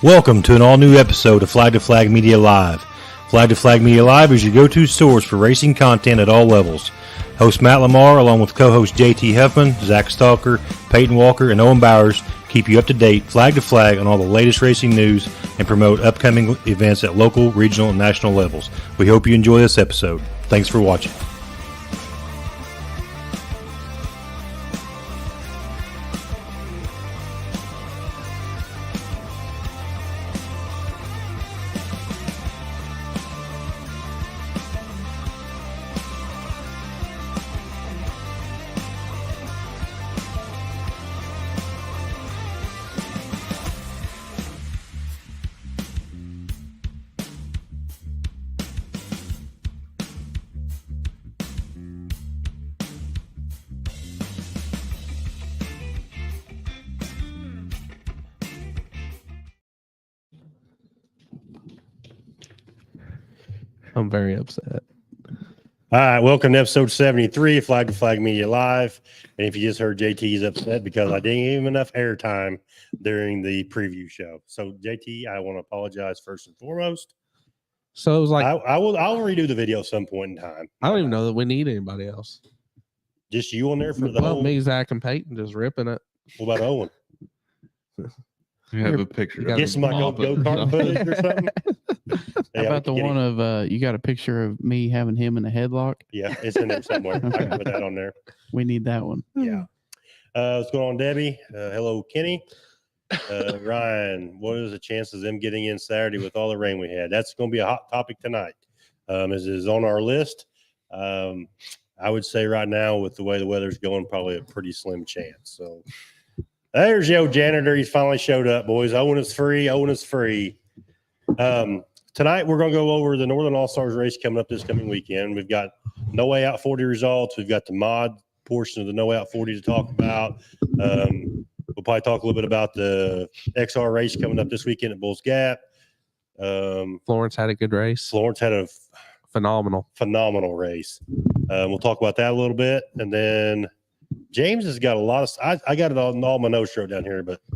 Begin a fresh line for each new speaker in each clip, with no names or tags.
Welcome to an all-new episode of Flag to Flag Media Live. Flag to Flag Media Live is your go-to source for racing content at all levels. Host Matt Lamar, along with co-hosts JT Huffman, Zach Stalker, Peyton Walker, and Owen Bowers, keep you up to date, flag to flag, on all the latest racing news and promote upcoming events at local, regional, and national levels. We hope you enjoy this episode. Thanks for watching.
I'm very upset.
All right, welcome to episode 73 of Flag to Flag Media Live. And if you just heard JT's upset because I didn't give him enough airtime during the preview show. So JT, I want to apologize first and foremost.
So it was like
I'll redo the video at some point in time.
I don't even know that we need anybody else.
Just you on there for the whole.
Me, Zach, and Peyton just ripping it.
What about Owen?
You have a picture.
Get some like old go-kart footage or something.
How about the one of you got a picture of me having him in a headlock?
Yeah, it's in there somewhere. I can put that on there.
We need that one.
Yeah. What's going on, Debbie? Hello, Kenny. Ryan, what is the chances of them getting in Saturday with all the rain we had? That's going to be a hot topic tonight. As is on our list. I would say right now, with the way the weather's going, probably a pretty slim chance. So there's your janitor. He's finally showed up, boys. Owen is free. Owen is free. Tonight, we're going to go over the Northern Allstars race coming up this coming weekend. We've got No Way Out 40 results. We've got the mod portion of the No Way Out 40 to talk about. We'll probably talk a little bit about the XR race coming up this weekend at Bulls Gap.
Florence had a good race.
Florence had a
Phenomenal
race. We'll talk about that a little bit. And then James has got a lot of – I got it on all my notes wrote down here, but –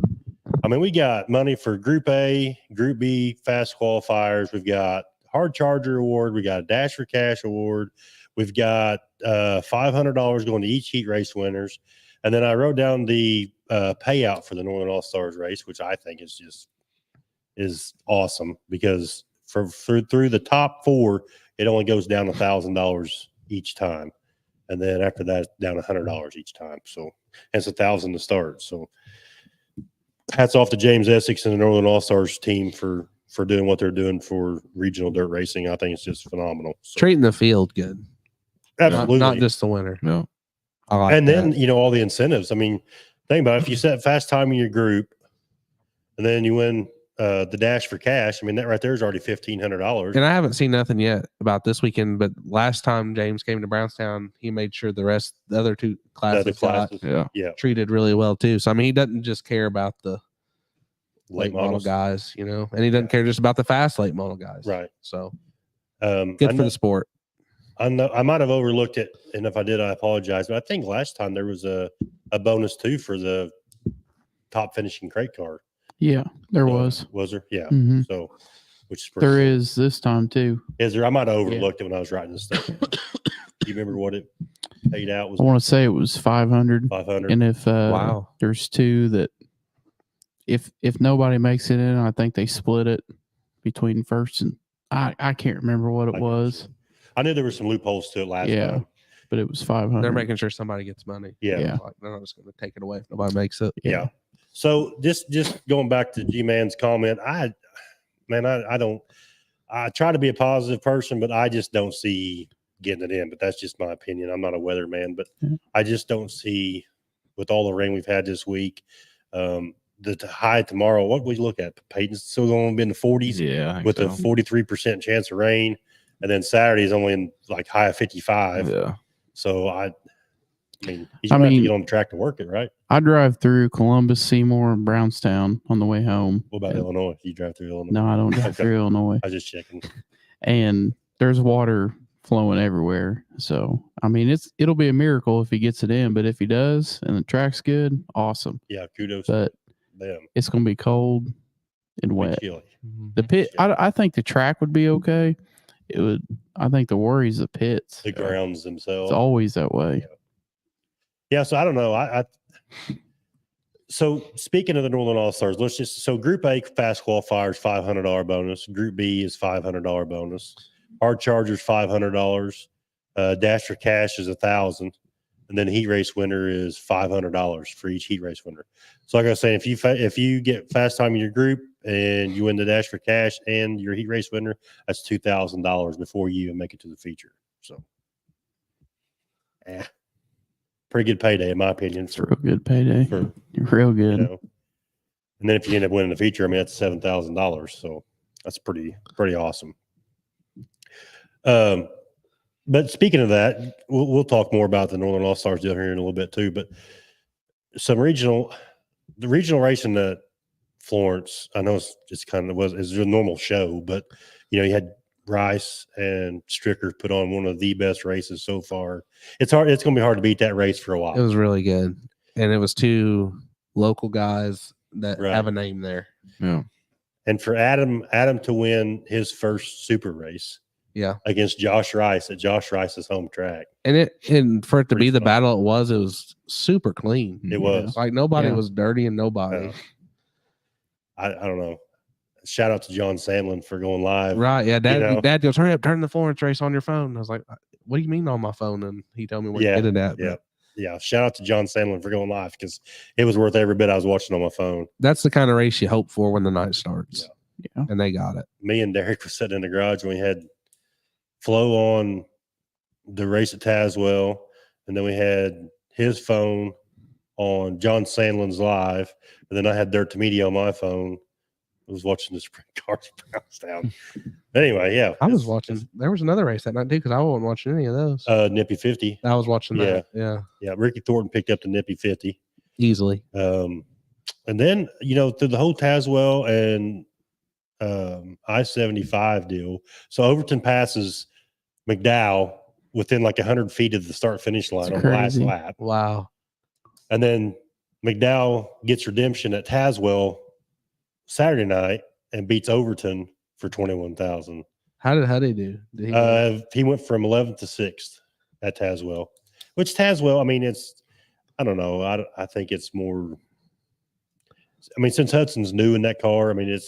I mean, we got money for Group A, Group B, fast qualifiers. We've got Hard Charger Award. We got a Dash for Cash Award. We've got $500 going to each heat race winners. And then I wrote down the payout for the Northern All-Stars race, which I think is awesome because through the top four, it only goes down $1,000 each time. And then after that, it's down $100 each time. So it's $1,000 to start. So hats off to James Essex and the Northern All-Stars team for doing what they're doing for regional dirt racing. I think it's just phenomenal. So,
treating the field good.
Absolutely.
Not just the winner.
No.
I like
and then,
that.
all the incentives. I mean, think about it. If you set fast time in your group and then you win the Dash for Cash, I mean, that right there is already $1,500.
And I haven't seen nothing yet about this weekend, but last time James came to Brownstown, he made sure the other two classes got treated really well too. So I mean, he doesn't just care about the late model guys, and he doesn't care just about the fast late model guys.
Right.
So good for the sport.
I know I might have overlooked it, and if I did, I apologize. But I think last time there was a bonus too for the top finishing crate car.
Yeah, there was.
Was there? Yeah.
Mm-hmm.
So, which is pretty
there
cool.
is this time too.
Is there? I might have overlooked it when I was writing this stuff. Do you remember what it paid out? Was
I want to say it was 500.
500.
And if there's two that if nobody makes it in, I think they split it between first and I can't remember what it was.
I knew there were some loopholes to it last time.
But it was 500.
They're making sure somebody gets money.
Yeah.
Like, they're not just going to take it away if nobody makes it.
Yeah. So just going back to G-Man's comment, I try to be a positive person, but I just don't see getting it in. But that's just my opinion. I'm not a weatherman, but I just don't see, with all the rain we've had this week, the high tomorrow. What we look at, Peyton's still going to be in the 40s, with a 43% chance of rain, and then Saturday is only in like high of 55.
Yeah.
So I mean, he's going to have to get on the track to work it, right?
I drive through Columbus, Seymour, and Brownstown on the way home.
What about Illinois? You drive through Illinois?
No, I don't drive through Illinois.
I was just checking.
And there's water flowing everywhere. So, I mean, it'll be a miracle if he gets it in. But if he does and the track's good, awesome.
Yeah, kudos
But
to them.
it's going to be cold. and wet.
Chilly.
The pit, I think the track would be okay. It would. I think the worry is the pits.
The grounds themselves.
It's always that way.
Yeah. So I don't know. So speaking of the Northern All-Stars, so Group A fast qualifiers $500 bonus. Group B is $500 bonus. Hard Chargers $500. Dash for Cash is $1,000, and then heat race winner is $500 for each heat race winner. So like I was saying, if you get fast time in your group and you win the Dash for Cash and your heat race winner, that's $2,000 before you even make it to the feature. So, pretty good payday in my opinion.
It's a real good payday. You're real good.
You know, and then if you end up winning the feature, I mean that's $7,000. So that's pretty awesome. But speaking of that, we'll talk more about the Northern All-Stars deal here in a little bit too. But the regional racing at Florence, I know it's just is a normal show, but you know, you had Rice and Stricker put on one of the best races so far. It's going to be hard to beat that race for a while.
It was really good, and it was two local guys that have a name there.
Yeah,
and for Adam to win his first super race.
Yeah,
against Josh Rice at Josh Rice's home track,
and for it to be the battle it was super clean.
It was
like nobody was dirty and nobody.
I don't know. Shout out to John Samlin for going live.
Right? Yeah, Dad goes, hurry up, turn the Florence race on your phone. I was like, what do you mean on my phone? And he told me where to get it at.
Yeah. Shout out to John Samlin for going live because it was worth every bit I was watching on my phone.
That's the kind of race you hope for when the night starts.
Yeah,
and they got it.
Me and Derek were sitting in the garage and we had Flo on the race at Tazewell, and then we had his phone on John Sandlin's live, and then I had Dirt to Media on my phone. I was watching the sprint cars at Brownstown. Anyway, yeah.
I was watching. There was another race that night too because I wasn't watching any of those.
Nippy 50.
I was watching that.
Yeah. Ricky Thornton picked up the Nippy 50
easily.
And then through the whole Tazewell and I-75 deal. So Overton passes McDowell within like 100 feet of the start finish line on the last lap.
Wow.
And then McDowell gets redemption at Tazewell Saturday night and beats Overton for 21,000.
How did Huddy do?
He went from 11th to 6th at Tazewell, which Tazewell, I mean, I don't know. I think it's more, I mean, since Hudson's new in that car, I mean,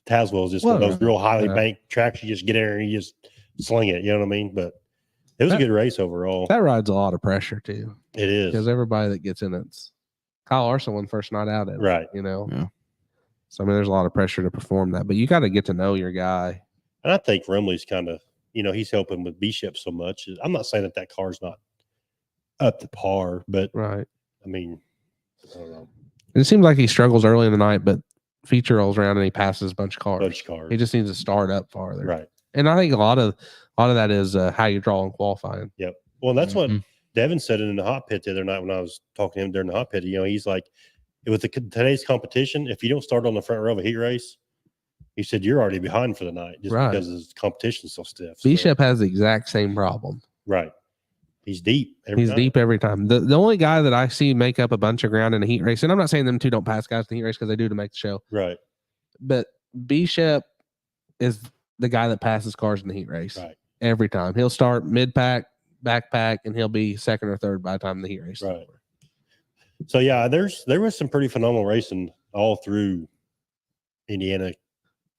Tazewell is just one of those real highly banked tracks. You just get in there and you just sling it, you know what I mean? But it was a good race overall.
That ride's a lot of pressure too.
It is.
Because everybody that gets in it's Kyle Larson won first night out at it,
right.
Yeah. So I mean there's a lot of pressure to perform that, but you got to get to know your guy.
And I think Rumley's kind of, he's helping with B-Ship so much. I'm not saying that car's not up to par, but
right.
I mean, I don't know.
It seems like he struggles early in the night, but feature rolls around and he passes a bunch of cars. He just needs to start up farther.
Right.
And I think a lot of that is how you draw in qualifying.
Yep. Well, that's what Devin said in the hot pit the other night when I was talking to him during the hot pit. He's like, with today's competition, if you don't start on the front row of a heat race, he said you're already behind for the night just because the competition's so stiff.
B-Shep has the exact same problem.
Right. He's deep.
Deep every time. The only guy that I see make up a bunch of ground in a heat race, and I'm not saying them two don't pass guys in the heat race because they do to make the show.
Right.
But B-Shep is the guy that passes cars in the heat race.
Right.
Every time. He'll start mid-pack, backpack, and he'll be second or third by the time the heat race is over.
So, yeah, there was some pretty phenomenal racing all through Indiana,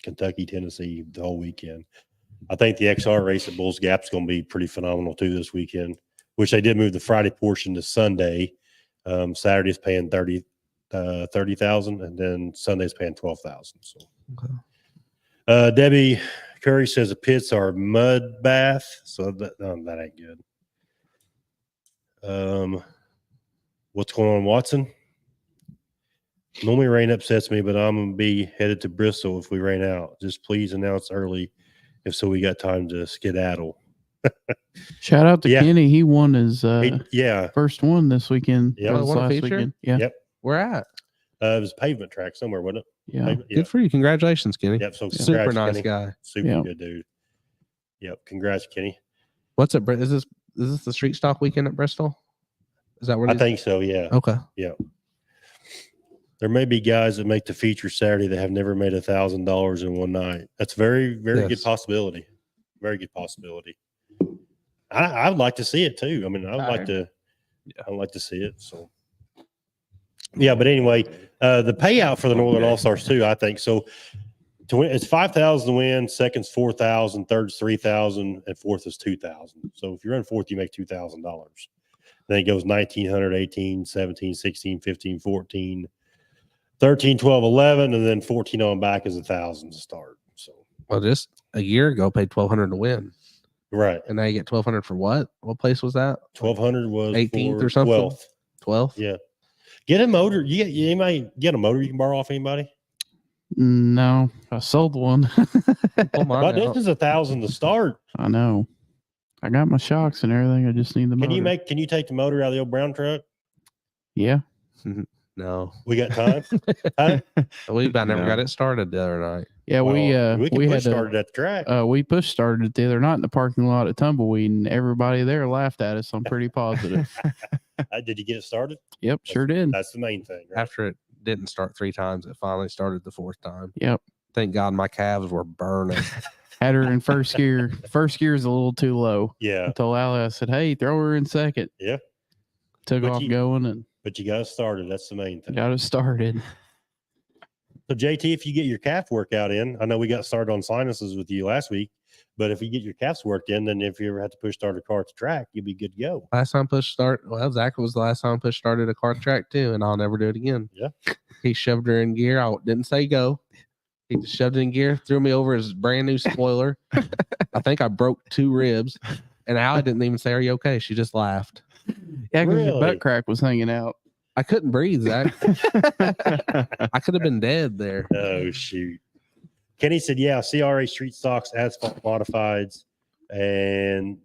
Kentucky, Tennessee the whole weekend. I think the XR race at Bulls Gap is going to be pretty phenomenal too this weekend, which they did move the Friday portion to Sunday. Saturday's paying 30,000 and then Sunday's paying 12,000. So, Debbie Curry says the pits are mud bath, so that ain't good. What's going on, Watson? Normally rain upsets me, but I'm gonna be headed to Bristol if we rain out. Just please announce early, if so we got time to skedaddle.
Shout out to Kenny. He won his first one this weekend.
Yeah,
last weekend.
Yeah.
Yep.
Where at?
It was a pavement track somewhere, wasn't it?
Yeah.
Good for you. Congratulations, Kenny.
Yep. So
super nice
Kenny.
guy.
Super good dude. Yep. Congrats, Kenny.
What's it? Is this the street stock weekend at Bristol? Is that what
I think so? Yeah.
Okay.
Yeah. there may be guys that make the feature Saturday that have never made $1,000 in one night. That's very, very good possibility. Very good possibility. I'd like to see it too. I mean, I'd like to see it. So, yeah. But anyway, the payout for the Northern All-Stars too, I think so. To win, it's 5,000 to win. Second's 4,000. Third's 3,000, and fourth is 2,000. So if you run fourth, you make $2,000. Then it goes 1,900, 18, 17, 16, 15, 14, 13, 12, 11, and then 14 on back is 1,000 to start. So,
well, just a year ago, paid $1,200 to win.
Right.
And now you get $1,200 for what? What place was that?
1,200 was
18th or something. 12th.
Yeah. Get a motor. You anybody get a motor you can borrow off anybody?
No, I sold one.
But this is 1,000 to start.
I know. I got my shocks and everything. I just need the motor.
Can you take the motor out of the old brown truck?
Yeah.
No.
We got time? Huh?
We never got it started the other night.
Yeah,
we
had
started at the track.
We push started it the other night in the parking lot at Tumbleweed, and everybody there laughed at us. I'm pretty positive.
Did you get it started?
Yep, sure did.
That's the main thing. Right?
After it didn't start 3 times, it finally started the 4th time.
Yep.
Thank God my calves were burning.
Had her in first gear. First gear is a little too low.
Yeah.
I told Allie, I said, hey, throw her in second.
Yeah.
Took off going.
But you got it started. That's the main thing.
Got it started.
So, JT, if you get your calf workout in, I know we got started on sinuses with you last week, but if you get your calves worked in, then if you ever have to push start a car at the track, you'll be good to go.
Last time Zach was the last time push started a car track too, and I'll never do it again.
Yeah.
He shoved her in gear. I didn't say go. He just shoved it in gear, threw me over his brand new spoiler. I think I broke 2 ribs, and Allie didn't even say, "Are you okay?" She just laughed.
Yeah, because your butt crack was hanging out.
I couldn't breathe, Zach. I could have been dead there.
Oh, shoot. Kenny said, yeah, CRA street stocks, asphalt modifieds, and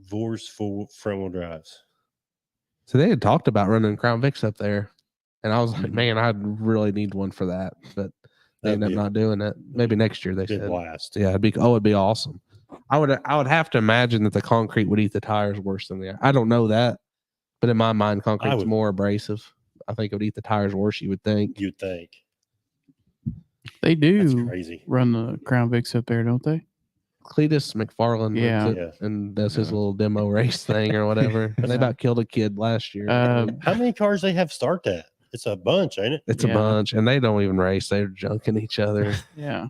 Vors for front-wheel drives.
So they had talked about running Crown Vics up there, and I was like, man, I really need one for that. But they ended up not doing it. Maybe next year, they said.
Blast.
Yeah, it'd be awesome. I would have to imagine that the concrete would eat the tires worse than the. I don't know that, but in my mind, concrete's more abrasive. I think it would eat the tires worse. You would think.
You'd think.
They do.
That's crazy.
Run the Crown Vics up there, don't they?
Cletus McFarland, and does his little demo race thing or whatever. They about killed a kid last year.
How many cars they have start that? It's a bunch, ain't it?
It's a bunch, and they don't even race. They're junking each other.
Yeah.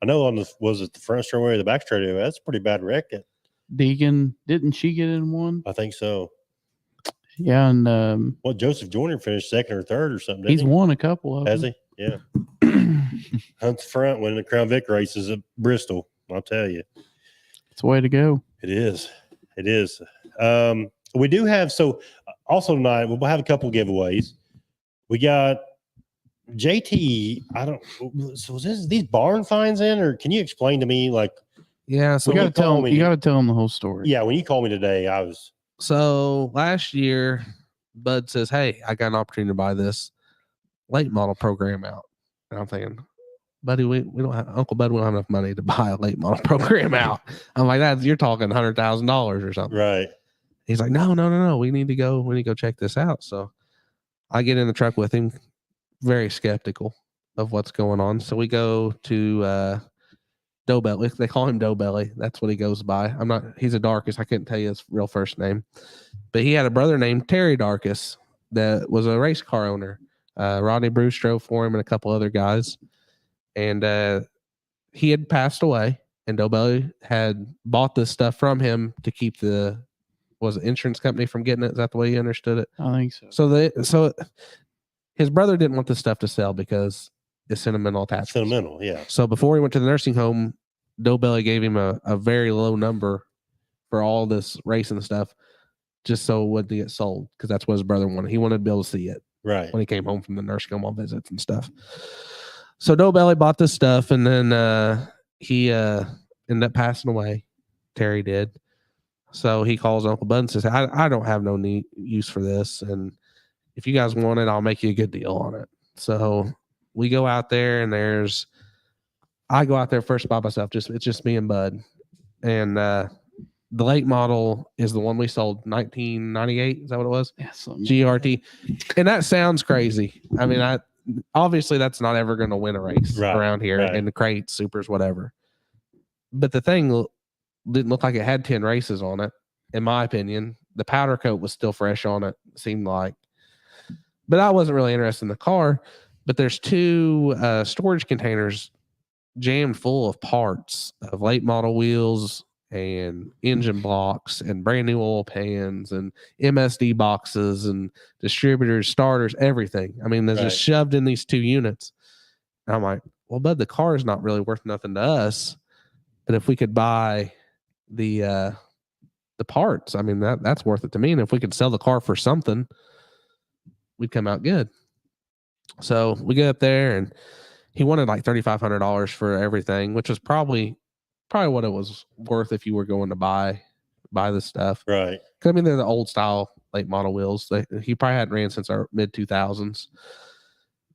I know was it the front straightaway or the back straightaway? That's a pretty bad wreck.
Deegan, didn't she get in one?
I think so.
Yeah, and
Joseph Joyner finished second or third or something.
He's won a couple of them.
Has he? Yeah. Hunt's front winning the Crown Vic races at Bristol. I'll tell you.
It's the way to go.
It is. It is. We do have, also tonight, we'll have a couple giveaways. We got JT. So is these barn finds in, or can you explain to me, like,
yeah, so
you got to tell them the whole story.
Yeah. When you called me today,
so last year, Bud says, hey, I got an opportunity to buy this late model program out. And I'm thinking, buddy, we don't have, Uncle Bud, we don't have enough money to buy a late model program out. I'm like, you're talking $100,000 or something.
Right.
He's like, no. We need to go check this out. So I get in the truck with him, very skeptical of what's going on. So we go to Doughbelly. They call him Doughbelly. That's what he goes by. He's a Darkus. I couldn't tell you his real first name, but he had a brother named Terry Darkus that was a race car owner. Rodney Bruce drove for him and a couple other guys. And he had passed away, and Doughbelly had bought this stuff from him to keep the insurance company from getting it. Is that the way you understood it?
I think so.
So his brother didn't want the stuff to sell because it's sentimental attachment.
Sentimental, yeah.
So before he went to the nursing home, Doughbelly gave him a very low number for all this racing stuff, just so it wouldn't get sold, because that's what his brother wanted. He wanted to be able to see it
right
when he came home from the nursing home on visits and stuff. So Doughbelly bought this stuff, and then he ended up passing away. Terry did. So he calls Uncle Bud and says, I don't have no use for this, and if you guys want it, I'll make you a good deal on it. So we go out there, and I go out there first by myself. It's just me and Bud. And The late model is the one we sold 1998. Is that what it was?
Yeah,
GRT. And that sounds crazy. I mean, obviously that's not ever going to win a race around here in the crates, supers, whatever. But the thing didn't look like it had 10 races on it, in my opinion. The powder coat was still fresh on it, seemed like. But I wasn't really interested in the car. But there's 2 storage containers jammed full of parts of late model wheels and engine blocks and brand new oil pans and MSD boxes and distributors, starters, everything. I mean, they're just shoved in these 2 units. And I'm like, well, bud, the car is not really worth nothing to us. But if we could buy the parts, I mean, that's worth it to me. And if we could sell the car for something, we'd come out good. So we get up there and he wanted like $3,500 for everything, which was probably what it was worth if you were going to buy this stuff.
Right.
I mean, they're the old style late model wheels. He probably hadn't ran since our mid 2000s.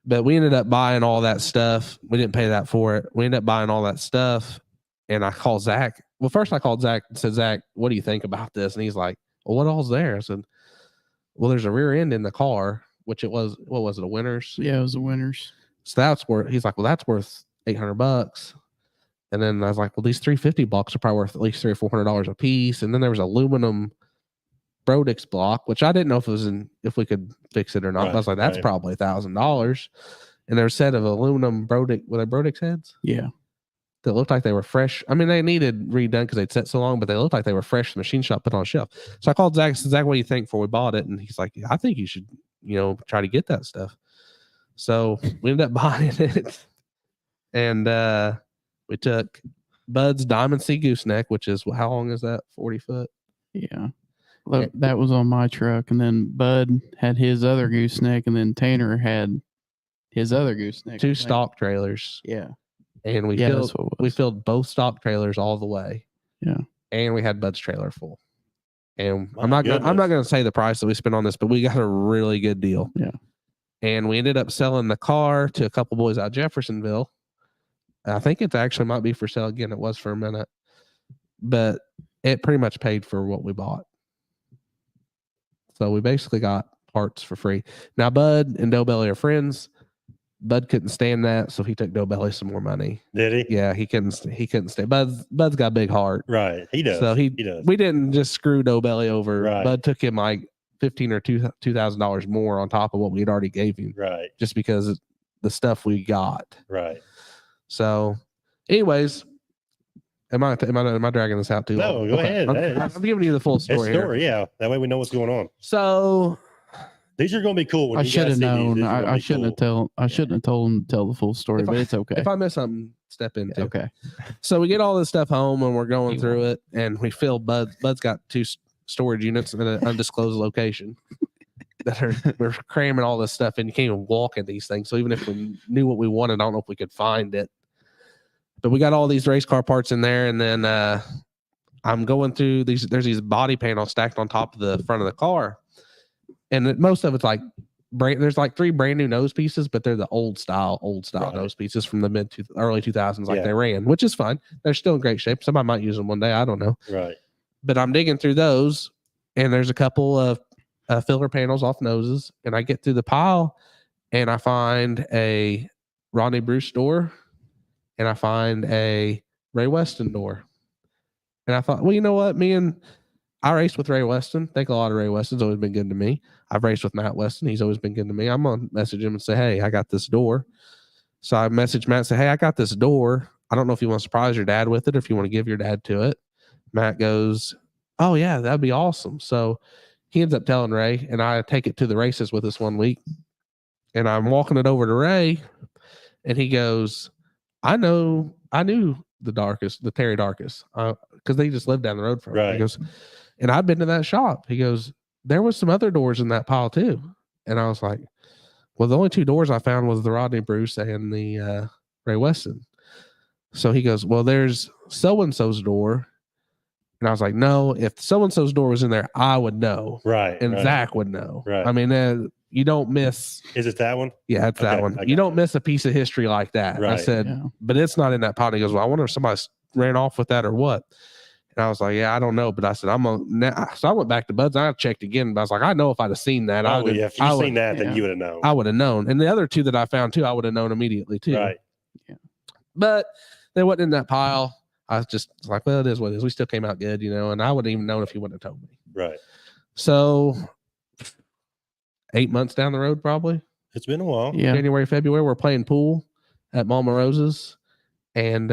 But we ended up buying all that stuff. We didn't pay that for it. We ended up buying all that stuff. And I called Zach. Well, first I called Zach and said, Zach, what do you think about this? And he's like, well, what all's there? I said, well, there's a rear end in the car, which it was, what was it, a Winners?
Yeah, it was a Winners.
So that's worth, he's like, well, that's worth $800. And then I was like, well, these 350 blocks are probably worth at least $300 or $400 a piece. And then there was aluminum Brodix block, which I didn't know if we could fix it or not. But I was like, that's probably $1,000. And there's a set of aluminum Brodix, were they Brodix heads?
Yeah.
That looked like they were fresh. I mean, they needed redone because they'd set so long, but they looked like they were fresh from the machine shop put on a shelf. So I called Zach and said, Zach, what do you think before we bought it? And he's like, I think you should, try to get that stuff. So we ended up buying it. And we took Bud's Diamond Sea gooseneck, which is, how long is that? 40 foot?
Yeah. Look, that was on my truck. And then Bud had his other gooseneck, and then Tanner had his other gooseneck.
2 stock trailers.
Yeah.
And we filled both stock trailers all the way.
Yeah.
And we had Bud's trailer full. And I'm not gonna say the price that we spent on this, but we got a really good deal.
Yeah.
And we ended up selling the car to a couple boys out of Jeffersonville. I think it actually might be for sale again. It was for a minute, but it pretty much paid for what we bought. So we basically got parts for free. Now Bud and Doughbelly are friends. Bud couldn't stand that, so he took Doughbelly some more money.
Did he?
Yeah, he couldn't stand. Bud's got a big heart.
Right. He does.
So he
does.
We didn't just screw Doughbelly over.
Right.
Bud took him like $1,500 or $2,000 more on top of what we'd already gave him.
Right.
Just because of the stuff we got.
Right.
So, anyways, am I dragging this out too long?
No, go ahead.
I'm giving you the full story.
Yeah. That way we know what's going on.
So
these are going to be cool. When
I should have known. I shouldn't have told him to tell the full story, but it's okay.
If I miss something, step into.
Okay.
So we get all this stuff home and we're going through it, and we fill Bud's got 2 storage units in an undisclosed location we're cramming all this stuff in. You can't even walk in these things. So even if we knew what we wanted, I don't know if we could find it. But we got all these race car parts in there, and then I'm going through these. There's these body panels stacked on top of the front of the car, and most of it's like there's like 3 brand new nose pieces, but they're the old style nose pieces from the early 2000s, like they ran, which is fine. They're still in great shape. Somebody might use them one day. I don't know.
Right.
But I'm digging through those, and there's a couple of filler panels off noses, and I get through the pile, and I find a Rodney Bruce door, and I find a Ray Weston door. And I thought, well, you know what? I raced with Ray Weston. Think a lot of Ray Weston's always been good to me. I've raced with Matt Weston. He's always been good to me. I'm going to message him and say, hey, I got this door. So I messaged Matt and say, hey, I got this door. I don't know if you want to surprise your dad with it or if you want to give your dad to it. Matt goes, oh, yeah, that'd be awesome. So he ends up telling Ray, and I take it to the races with us one week. And I'm walking it over to Ray, and he goes, I knew the Terry Darkus, because they just lived down the road from him. He goes, and I've been to that shop. He goes, there was some other doors in that pile too. And I was like, well, the only 2 doors I found was the Rodney Bruce and the Ray Weston. So he goes, well, there's so-and-so's door. And I was like, no, if so-and-so's door was in there, I would know.
Right.
And Zach would know.
Right.
I mean, you don't miss.
Is it that one?
Yeah, it's that one. You don't miss a piece of history like that.
Right.
I said, but it's not in that pile. He goes, well, I wonder if somebody ran off with that or what. And I was like, yeah, I don't know. But I said, so I went back to Bud's and I checked again. But I was like, I know if I'd have seen that,
if you'd seen that, then you would have known.
I would have known. And the other two that I found too, I would have known immediately too.
Right.
Yeah. But they wasn't in that pile. I was just like, well, it is what it is. We still came out good, and I wouldn't even known if he wouldn't have told me.
Right.
So 8 months down the road, probably.
It's been a while.
Yeah.
January, February, we're playing pool at Mama Rose's and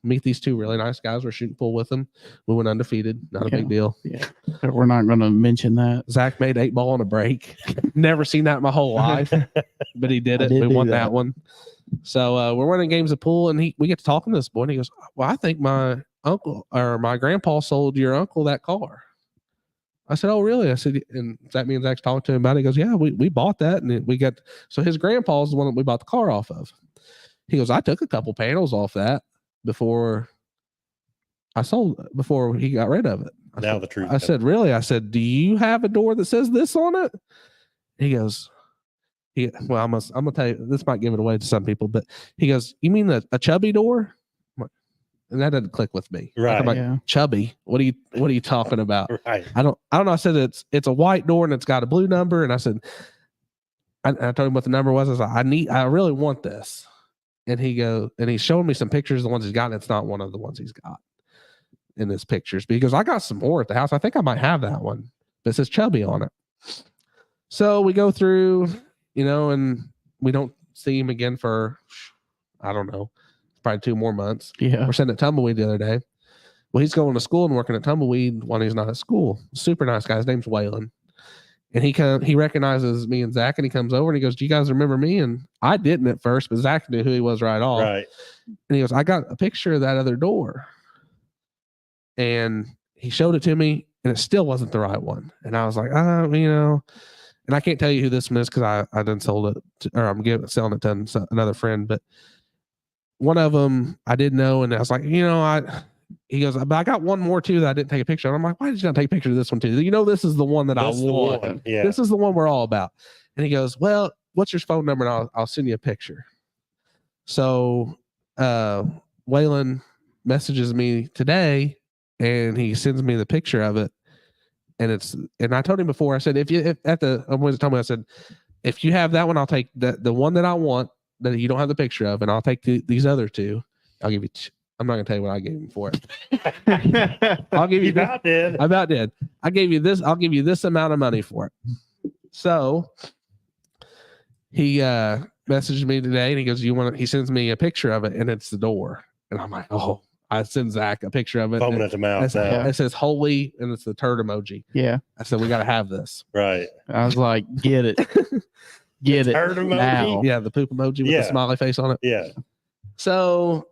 meet these two really nice guys. We're shooting pool with them. We went undefeated. Not a big deal.
Yeah. But we're not going to mention that.
Zach made 8 ball on a break. Never seen that in my whole life, but he did it. We won that one. So we're winning games of pool, and we get to talking to this boy, and he goes, well, I think my uncle or my grandpa sold your uncle that car. I said, oh, really? I said, and that means Zach's talking to him about it. He goes, yeah, we bought that, and we got, so his grandpa's the one that we bought the car off of. He goes, I took a couple panels off that before he got rid of it. I said, really? I said, do you have a door that says this on it? He goes, well, I'm gonna tell you, this might give it away to some people, but he goes, you mean a chubby door? And that doesn't click with me.
Right.
I'm like, chubby? What are you talking about?
Right.
I don't know. I said it's a white door and it's got a blue number. And I said, I told him what the number was. I was like, I really want this. And he's showing me some pictures of the ones he's got, and it's not one of the ones he's got in his pictures. Because I got some more at the house. I think I might have that one, but it says chubby on it. So we go through, and we don't see him again for, I don't know, probably 2 more months.
Yeah.
We're sitting at Tumbleweed the other day. Well, he's going to school and working at Tumbleweed when he's not at school. Super nice guy. His name's Waylon. And he recognizes me and Zach, and he comes over and he goes, do you guys remember me? And I didn't at first, but Zach knew who he was right off.
Right.
And he goes, I got a picture of that other door. And he showed it to me, and it still wasn't the right one. And I was like, and I can't tell you who this one is because I done sold it, or I'm selling it to another friend. But one of them I did know, and I was like, he goes, but I got one more too that I didn't take a picture of. I'm like, why did you not take a picture of this one too? This is the one that I want.
Yeah.
This is the one we're all about. And he goes, well, what's your phone number? And I'll send you a picture. So Waylon messages me today, and he sends me the picture of it. And I told him before, I said, I said, if you have that one, I'll take the one that I want that you don't have the picture of, and I'll take these other two. I'll give you. I'm not gonna tell you what I gave him for it. I'll give you.
About did.
I about did. I gave you this. I'll give you this amount of money for it. So he messaged me today, and he goes, he sends me a picture of it, and it's the door. And I'm like, oh. I send Zach a picture of it.
Foaming at the mouth.
It says holy, and it's the turd emoji.
Yeah.
I said, we got to have this.
Right.
I was like, get it. Get it
turd emoji?
now.
Yeah, the poop emoji with the smiley face on it.
Yeah.
So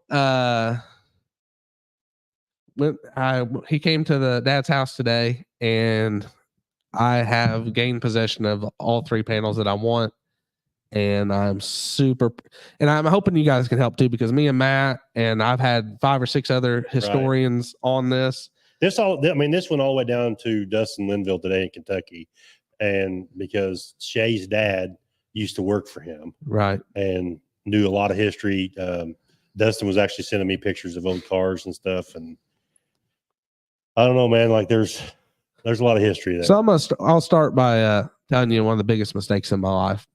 he came to the dad's house today, and I have gained possession of all 3 panels that I want. And I'm hoping you guys can help too, because me and Matt, and I've had 5 or 6 other historians on this. This went all the way down to Dustin Linville today in Kentucky. And because Shay's dad used to work for him. Right. And knew a lot of history. Dustin was actually sending me pictures of old cars and stuff. And I don't know, man, like there's a lot of history there. So I'll start by telling you one of the biggest mistakes in my life.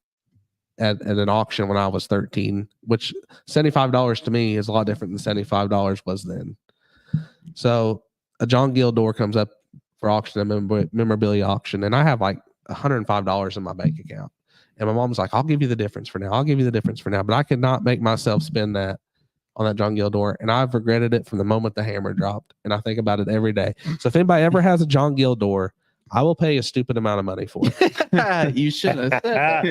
At an auction when I was 13, which $75 to me is a lot different than $75 was then. So a John Gill door comes up for auction, a memorabilia auction, and I have like $105 in my bank account. And my mom's like, I'll give you the difference for now. I'll give you the difference for now. But I could not make myself spend that on that John Gill door. And I've regretted it from the moment the hammer dropped. And I think about it every day. So if anybody ever has a John Gill door, I will pay a stupid amount of money for it.
You should have.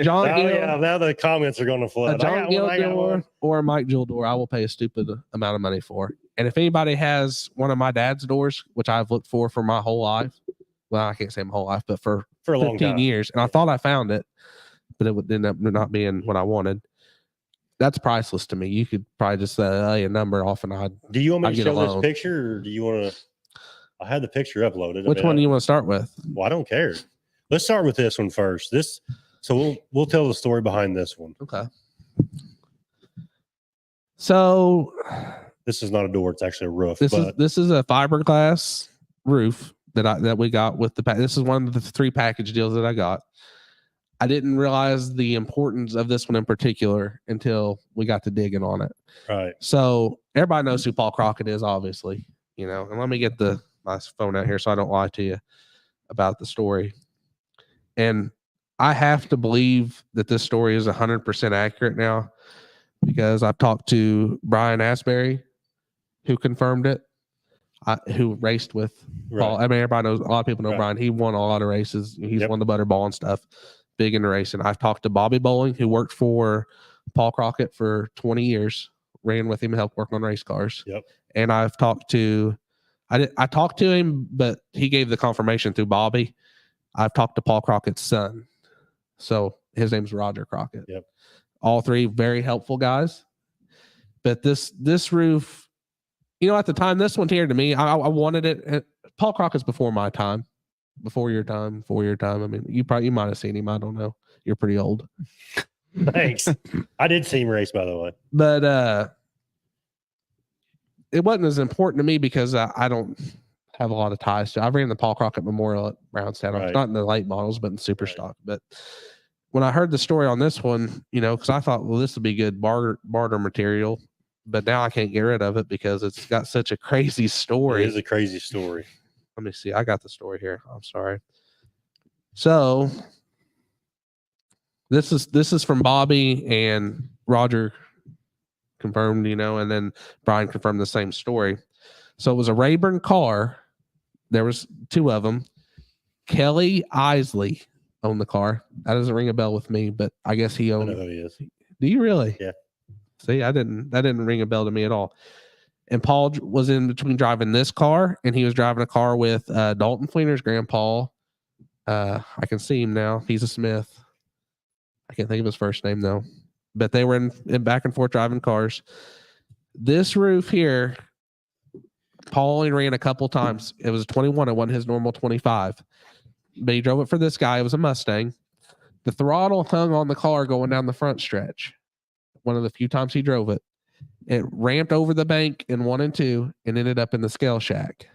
John Gill. Yeah, now the comments are going to flood.
A John Gill door or a Mike Jewell door, I will pay a stupid amount of money for. And if anybody has one of my dad's doors, which I've looked for my whole life, well, I can't say my whole life, but for
a
15
long time.
years, and I thought I found it, but it would end up not being what I wanted. That's priceless to me. You could probably just say a number off, and
Do you want me to show this picture, or do you want to? I had the picture uploaded.
Which one do you want to start with?
Well, I don't care. Let's start with this one first. So we'll tell the story behind this one.
Okay. So
This is not a door; it's actually a roof.
This is a fiberglass roof that we got with the this is one of the 3 package deals that I got. I didn't realize the importance of this one in particular until we got to digging on it.
Right.
So everybody knows who Paul Crockett is, obviously, and let me get my phone out here so I don't lie to you about the story. And I have to believe that this story is 100% accurate now because I've talked to Brian Asbury, who confirmed it, who raced with Paul. I mean, everybody knows, a lot of people know Brian. He won a lot of races. He's won the Butterball and stuff, big in racing. I've talked to Bobby Bowling, who worked for Paul Crockett for 20 years, ran with him, helped work on race cars.
Yep.
And I've talked to, I talked to him, but he gave the confirmation through Bobby. I've talked to Paul Crockett's son. So his name's Roger Crockett.
Yep.
All 3 very helpful guys. But this roof, at the time, this one here to me, I wanted it. Paul Crockett's before my time, before your time, before your time. I mean, you might have seen him. I don't know. You're pretty old.
Thanks. I did see him race, by the way.
But it wasn't as important to me because I don't have a lot of ties to. I ran the Paul Crockett Memorial at Brownstown.
Right.
Not in the late models, but in super stock. But when I heard the story on this one, because I thought, well, this would be good barter material. But now I can't get rid of it because it's got such a crazy story.
It is a crazy story.
Let me see. I got the story here. I'm sorry. So this is from Bobby, and Roger confirmed, and then Brian confirmed the same story. So it was a Rayburn car. There was 2 of them. Kelly Isley owned the car. That doesn't ring a bell with me, but I guess he owned.
I know who he is.
Do you really?
Yeah.
See, that didn't ring a bell to me at all. And Paul was in between driving this car, and he was driving a car with Dalton Fleener's grandpa. I can see him now. He's a Smith. I can't think of his first name though. But they were in back and forth driving cars. This roof here, Paul only ran a couple times. It was a 21. It wasn't his normal 25. But he drove it for this guy. It was a Mustang. The throttle hung on the car going down the front stretch. One of the few times he drove it. It ramped over the bank in 1 and 2 and ended up in the scale shack.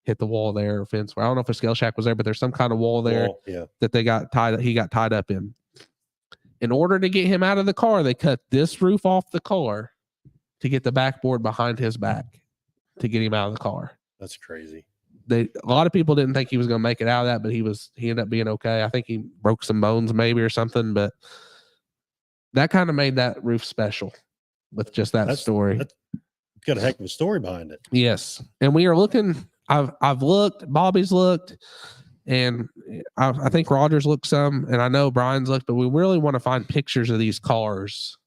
Hit the wall there, or fence. I don't know if a scale shack was there, but there's some kind of wall there that he got tied up in. In order to get him out of the car, they cut this roof off the car to get the backboard behind his back to get him out of the car.
That's crazy.
A lot of people didn't think he was going to make it out of that, but he ended up being okay. I think he broke some bones maybe or something, but that kind of made that roof special with just that story.
That's got a heck of a story behind it.
Yes. And we are looking, I've looked, Bobby's looked, and I think Roger's looked some, and I know Brian's looked, but we really want to find pictures of these cars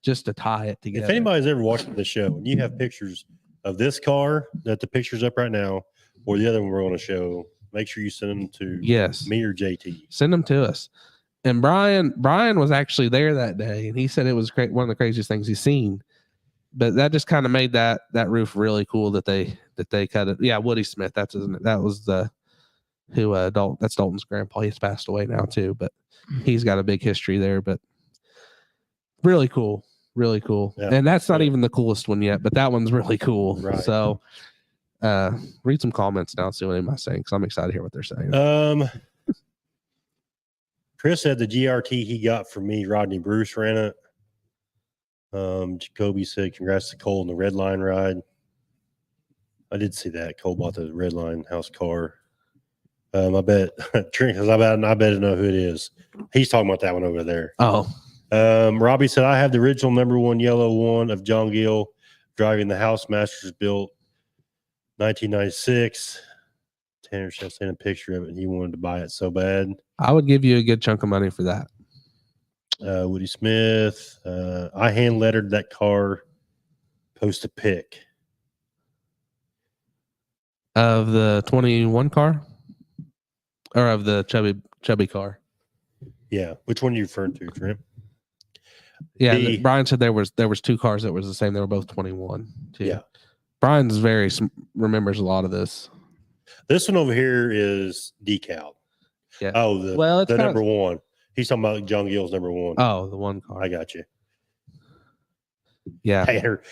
just to tie it together.
If anybody's ever watching the show and you have pictures of this car, that the picture's up right now, or the other one we're going to show, make sure you send them to me or JT.
Send them to us. And Brian was actually there that day, and he said it was one of the craziest things he's seen. But that just kind of made that roof really cool that they cut it. Yeah, Woody Smith. That's Dalton's grandpa. He's passed away now too, but he's got a big history there. But really cool, really cool. Yeah. And that's not even the coolest one yet, but that one's really cool. Right. So read some comments now, see what anybody's saying, because I'm excited to hear what they're saying.
Chris said the GRT he got from me, Rodney Bruce ran it. Jacoby said, congrats to Cole in the red line ride. I did see that. Cole bought the red line house car. I bet Trent, because I bet I know who it is. He's talking about that one over there.
Oh.
Robbie said, I have the original #1 yellow one of John Gill driving the House Masters built 1996. Tanner said, sent a picture of it, and he wanted to buy it so bad.
I would give you a good chunk of money for that.
Woody Smith. I hand lettered that car. Post a pic
of the 21 car, or of the chubby car.
Yeah, which one are you referring to, Trent?
Yeah, Brian said there was 2 cars that was the same. They were both 21 too.
Yeah,
Brian's remembers a lot of this.
This one over here is decal.
Yeah.
Oh, the #1. He's talking about John Gill's #1.
Oh, the one car.
I got you.
Yeah.
Tanner,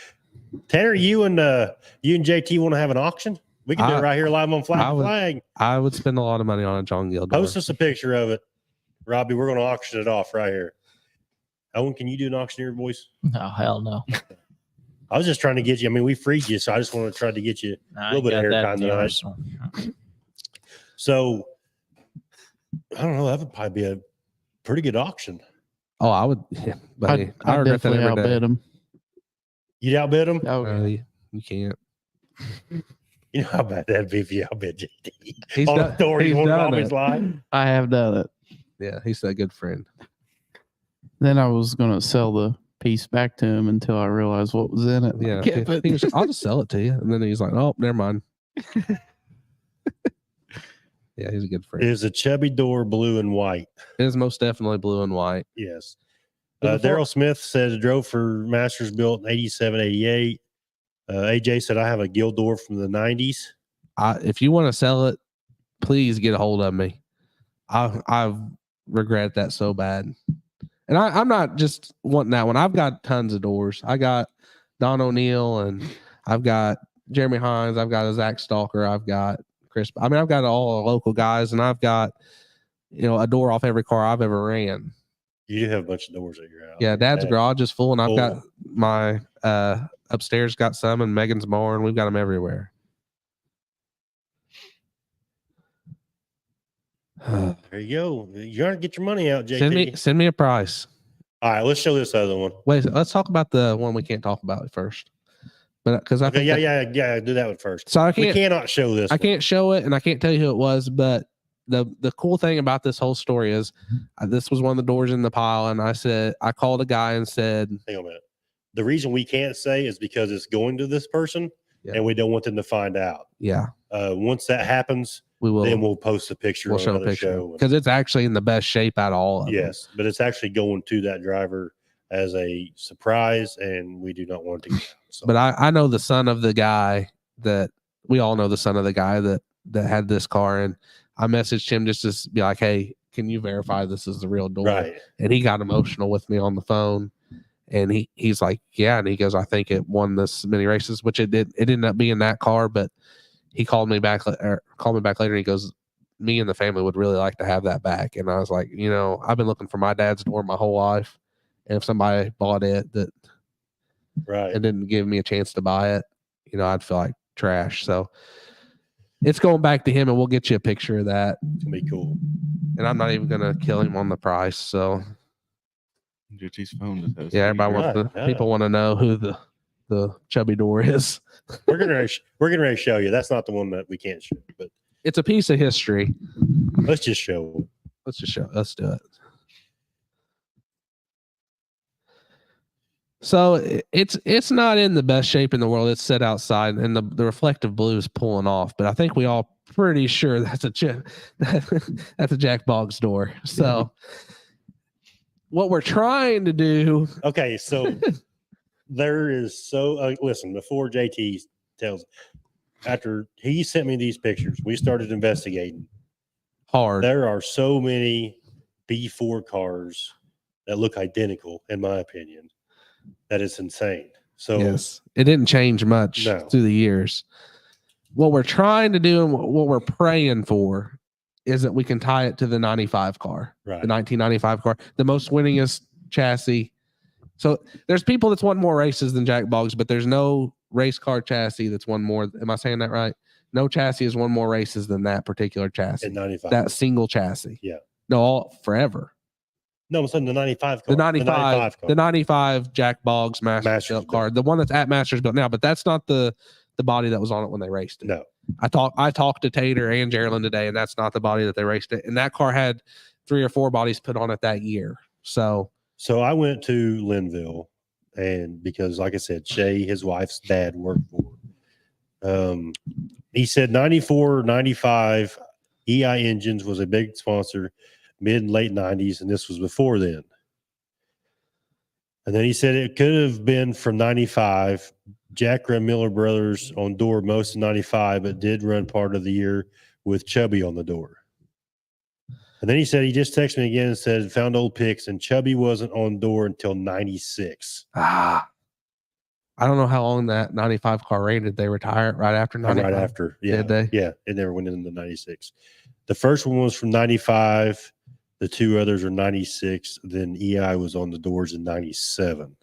Tanner, you and JT want to have an auction? We can do it right here live on Flag.
I would spend a lot of money on a John Gill door.
Post us a picture of it, Robbie. We're going to auction it off right here. Owen, can you do an auctioneer voice?
No, hell no.
I was just trying to get you. I mean, we freed you, so I just want to try to get you a little bit of airtime tonight. So, I don't know. That would probably be a pretty good auction.
Oh, I would. Yeah, buddy. I regret that
definitely
every day.
outbid him.
You'd outbid him?
Oh,
You can't.
You know how bad that'd be if you outbid JT.
He's
on
done,
a door
he's
you won't
done
always
it.
lie.
I have done it.
Yeah, he's a good friend.
Then I was going to sell the piece back to him until I realized what was in it.
Yeah,
Kept it.
he was, I'll just sell it to you. And then he's like, oh, never mind. Yeah, he's a good friend.
It is a chubby door, blue and white.
It is most definitely blue and white.
Yes. Daryl Smith said drove for Masters built in 87, 88. AJ said, I have a Gill door from the 90s.
If you want to sell it, please get a hold of me. I regret that so bad. And I'm not just wanting that one. I've got tons of doors. I got Don O'Neill and I've got Jeremy Hines. I've got a Zach Stalker. I've got Chris. I mean, I've got all the local guys, and I've got, a door off every car I've ever ran.
You do have a bunch of doors at your house.
Yeah, Dad's garage is full, and I've got my upstairs got some, and Megan's barn. We've got them everywhere.
There you go. You're going to get your money out, JT.
Send me a price.
All right, let's show this other one.
Wait, let's talk about the one we can't talk about first. But because I think
do that one first.
So
we cannot show this.
I can't show it, and I can't tell you who it was. But the cool thing about this whole story is, this was one of the doors in the pile, and I called a guy and said,
"Hang on a minute. The reason we can't say is because it's going to this person, and we don't want them to find out.
Yeah.
Once that happens, then we'll post a picture.
We'll show a picture because it's actually in the best shape out of all of them.
Yes, but it's actually going to that driver as a surprise, and we do not want to. So.
But I know the son of the guy that we all know the son of the guy that had this car, and I messaged him just to be like, "Hey, can you verify this is the real door?"
Right.
And he got emotional with me on the phone, and he's like, "Yeah," and he goes, "I think it won this many races," which it did. It ended up being that car, but he called me back later. And he goes, "Me and the family would really like to have that back." And I was like, I've been looking for my dad's door my whole life. And if somebody bought it and didn't give me a chance to buy it, I'd feel like trash. So it's going back to him, and we'll get you a picture of that.
It's gonna be cool.
And I'm not even gonna kill him on the price. So
JT's phone just
everybody people want to know who the chubby door is.
we're gonna show you. That's not the one that we can't show, but
it's a piece of history.
Let's just show.
Let's do it. So it's not in the best shape in the world. It's set outside, and the reflective blue is pulling off. But I think we all pretty sure that's a Jack Boggs door. So what we're trying to do.
Okay, so there is listen. Before JT tells, after he sent me these pictures, we started investigating.
Hard.
There are so many B4 cars that look identical, in my opinion. That is insane. So
yes, it didn't change much through the years. What we're trying to do and what we're praying for is that we can tie it to the 95 car, the 1995 car, the most winningest chassis. So there's people that's won more races than Jack Boggs, but there's no race car chassis that's won more. Am I saying that right? No chassis has won more races than that particular chassis.
In 95.
That single chassis.
Yeah.
No, forever.
No, I'm saying the 95
The
car.
95
car.
The 95 Jack Boggs Masters built car. The one that's at Masters built now, but that's not the body that was on it when they raced it.
No.
I talked to Tater and Geraldine today, and that's not the body that they raced it. And that car had 3 or 4 bodies put on it that year. So
I went to Linville, and because, like I said, Shay, his wife's dad, worked for. He said 94, 95 EI Engines was a big sponsor, mid and late 90s, and this was before then. And then he said it could have been from 95. Jack ran Miller Brothers on door most of 95, but did run part of the year with Chubby on the door. And then he said he just texted me again and said found old pics, and Chubby wasn't on door until 96.
I don't know how long that 95 car ran. Did they retire it right after 95?
Right after. Yeah.
Did they?
Yeah. It never went into 96. The first one was from 95. The two others are 96. Then EI was on the doors in 97.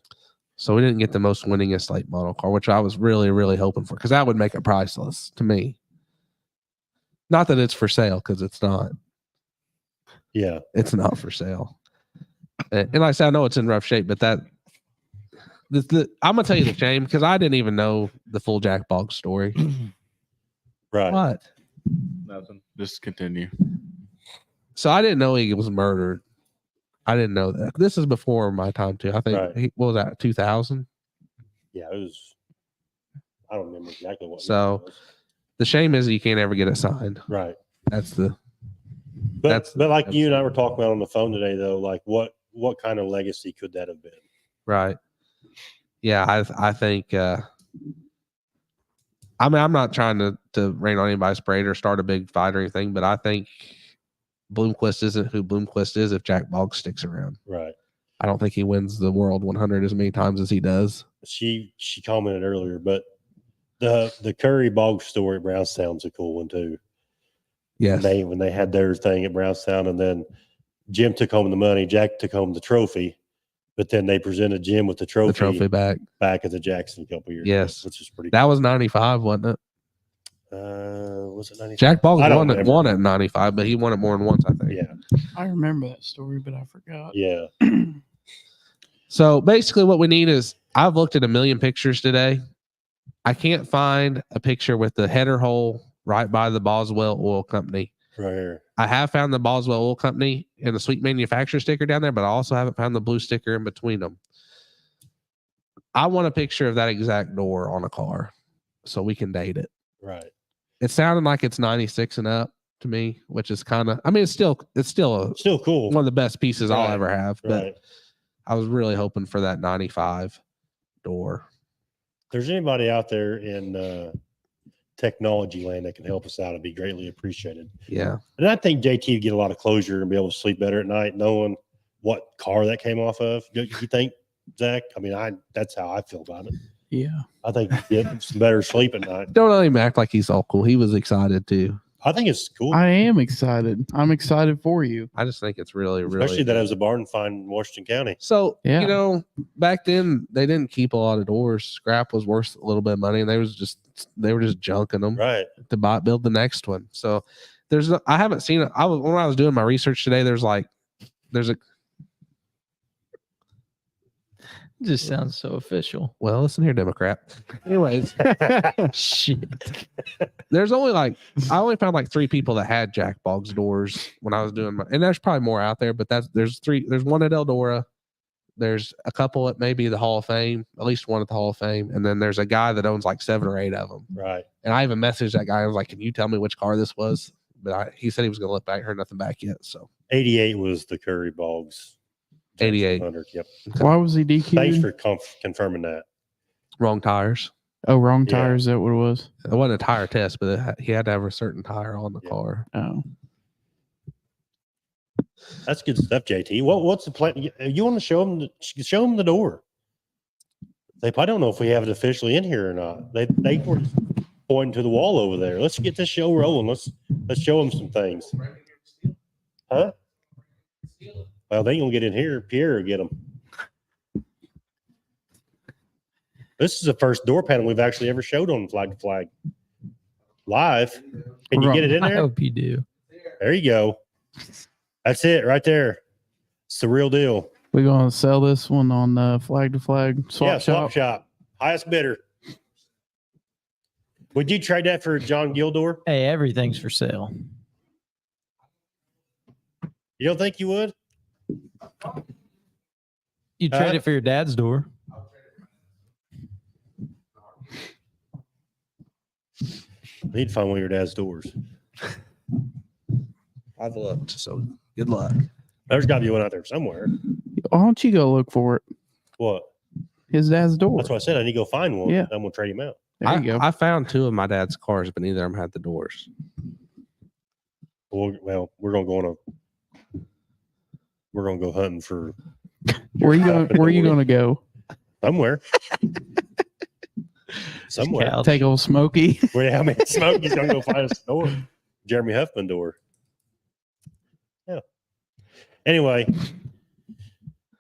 So we didn't get the most winningest late model car, which I was really, really hoping for, because that would make it priceless to me. Not that it's for sale, because it's not.
Yeah.
It's not for sale. And like I said, I know it's in rough shape, but I'm gonna tell you the shame, because I didn't even know the full Jack Boggs story.
Right.
What?
Nothing. Just continue.
So I didn't know he was murdered. I didn't know that. This is before my time too. I think
Right.
what was that, 2000?
Yeah, it was. I don't remember exactly what.
So
it was.
the shame is that you can't ever get it signed.
Right.
That's the.
But like you and I were talking about on the phone today, though, like what kind of legacy could that have been?
Right. Yeah, I think. I mean, I'm not trying to rain on anybody's parade or start a big fight or anything, but I think Bloomquist isn't who Bloomquist is if Jack Boggs sticks around.
Right.
I don't think he wins the World 100 as many times as he does.
She commented earlier, but the Curry Boggs story at Brownstown's a cool one too.
Yes.
When they had their thing at Brownstown, and then Jim took home the money, Jack took home the trophy, but then they presented Jim with the trophy
back
at the Jackson a couple years
yes.
ago, which is pretty
That
cool.
was 95, wasn't it?
Was it 95?
Jack Boggs won
it.
at 95, but he won it more than once, I think.
Yeah.
I remember that story, but I forgot.
Yeah.
So basically what we need is, I've looked at a million pictures today. I can't find a picture with the header hole right by the Boswell Oil Company.
Right here.
I have found the Boswell Oil Company and the Sweet Manufacturer sticker down there, but I also haven't found the blue sticker in between them. I want a picture of that exact door on a car so we can date it.
Right.
It sounded like it's 96 and up to me, which is kind of, I mean, it's still
cool.
One of the best pieces I'll ever have, but
Right.
I was really hoping for that 95 door.
If there's anybody out there in technology land that can help us out, it'd be greatly appreciated.
Yeah.
And I think JT would get a lot of closure and be able to sleep better at night knowing what car that came off of. You think, Zach? I mean, that's how I feel about it.
Yeah.
I think you get some better sleep at night.
Don't let him act like he's all cool. He was excited too.
I think it's cool.
I am excited. I'm excited for you.
I just think it's really, really,
especially that it was a barn find in Washington County.
So,
Yeah.
Back then they didn't keep a lot of doors. Scrap was worth a little bit of money, and they were just junking them
Right.
to build the next one. So I haven't seen it. When I was doing my research today, there's a
just sounds so official.
Well, listen here, Democrat. Anyways,
shit.
There's only I only found 3 people that had Jack Boggs doors when I was doing and there's probably more out there, but there's 3. There's one at Eldora. There's a couple at maybe the Hall of Fame, at least one at the Hall of Fame, and then there's a guy that owns 7 or 8 of them.
Right.
And I even messaged that guy. I was like, "Can you tell me which car this was?" But he said he was going to look back. Heard nothing back yet. So
88 was the Curry Boggs.
88.
Yep.
Why was he DQ'd?
Thanks for confirming that.
Wrong tires.
Oh, wrong tire. Is that what it was?
It wasn't a tire test, but he had to have a certain tire on the car.
Oh.
That's good stuff, JT. What's the plan? You want to show them the door? They probably don't know if we have it officially in here or not. They were pointing to the wall over there. Let's get this show rolling. Let's show them some things. Huh? Well, they ain't gonna get in here. Pierre will get them. This is the first door panel we've actually ever showed on Flag to Flag live. Can you get it in
I
there?
hope you do.
There you go. That's it right there. It's the real deal.
We're going to sell this one on Flag to Flag swap
shop. Highest bidder. Would you trade that for John Gildor?
Hey, everything's for sale.
You don't think you would?
You trade it for your dad's door.
I need to find one of your dad's doors.
I've looked, so good luck.
There's got to be one out there somewhere.
Why don't you go look for it?
What?
His dad's door.
That's what I said. I need to go find one.
Yeah.
I'm going to trade him out.
There you go.
I found 2 of my dad's cars, but neither of them had the doors.
Well, we're going to go hunting for
Where you going to go?
somewhere. somewhere.
Couch.
Take old Smokey.
Well, I mean, Smokey's gonna go find a store. Jeremy Huffman door. Yeah. Anyway,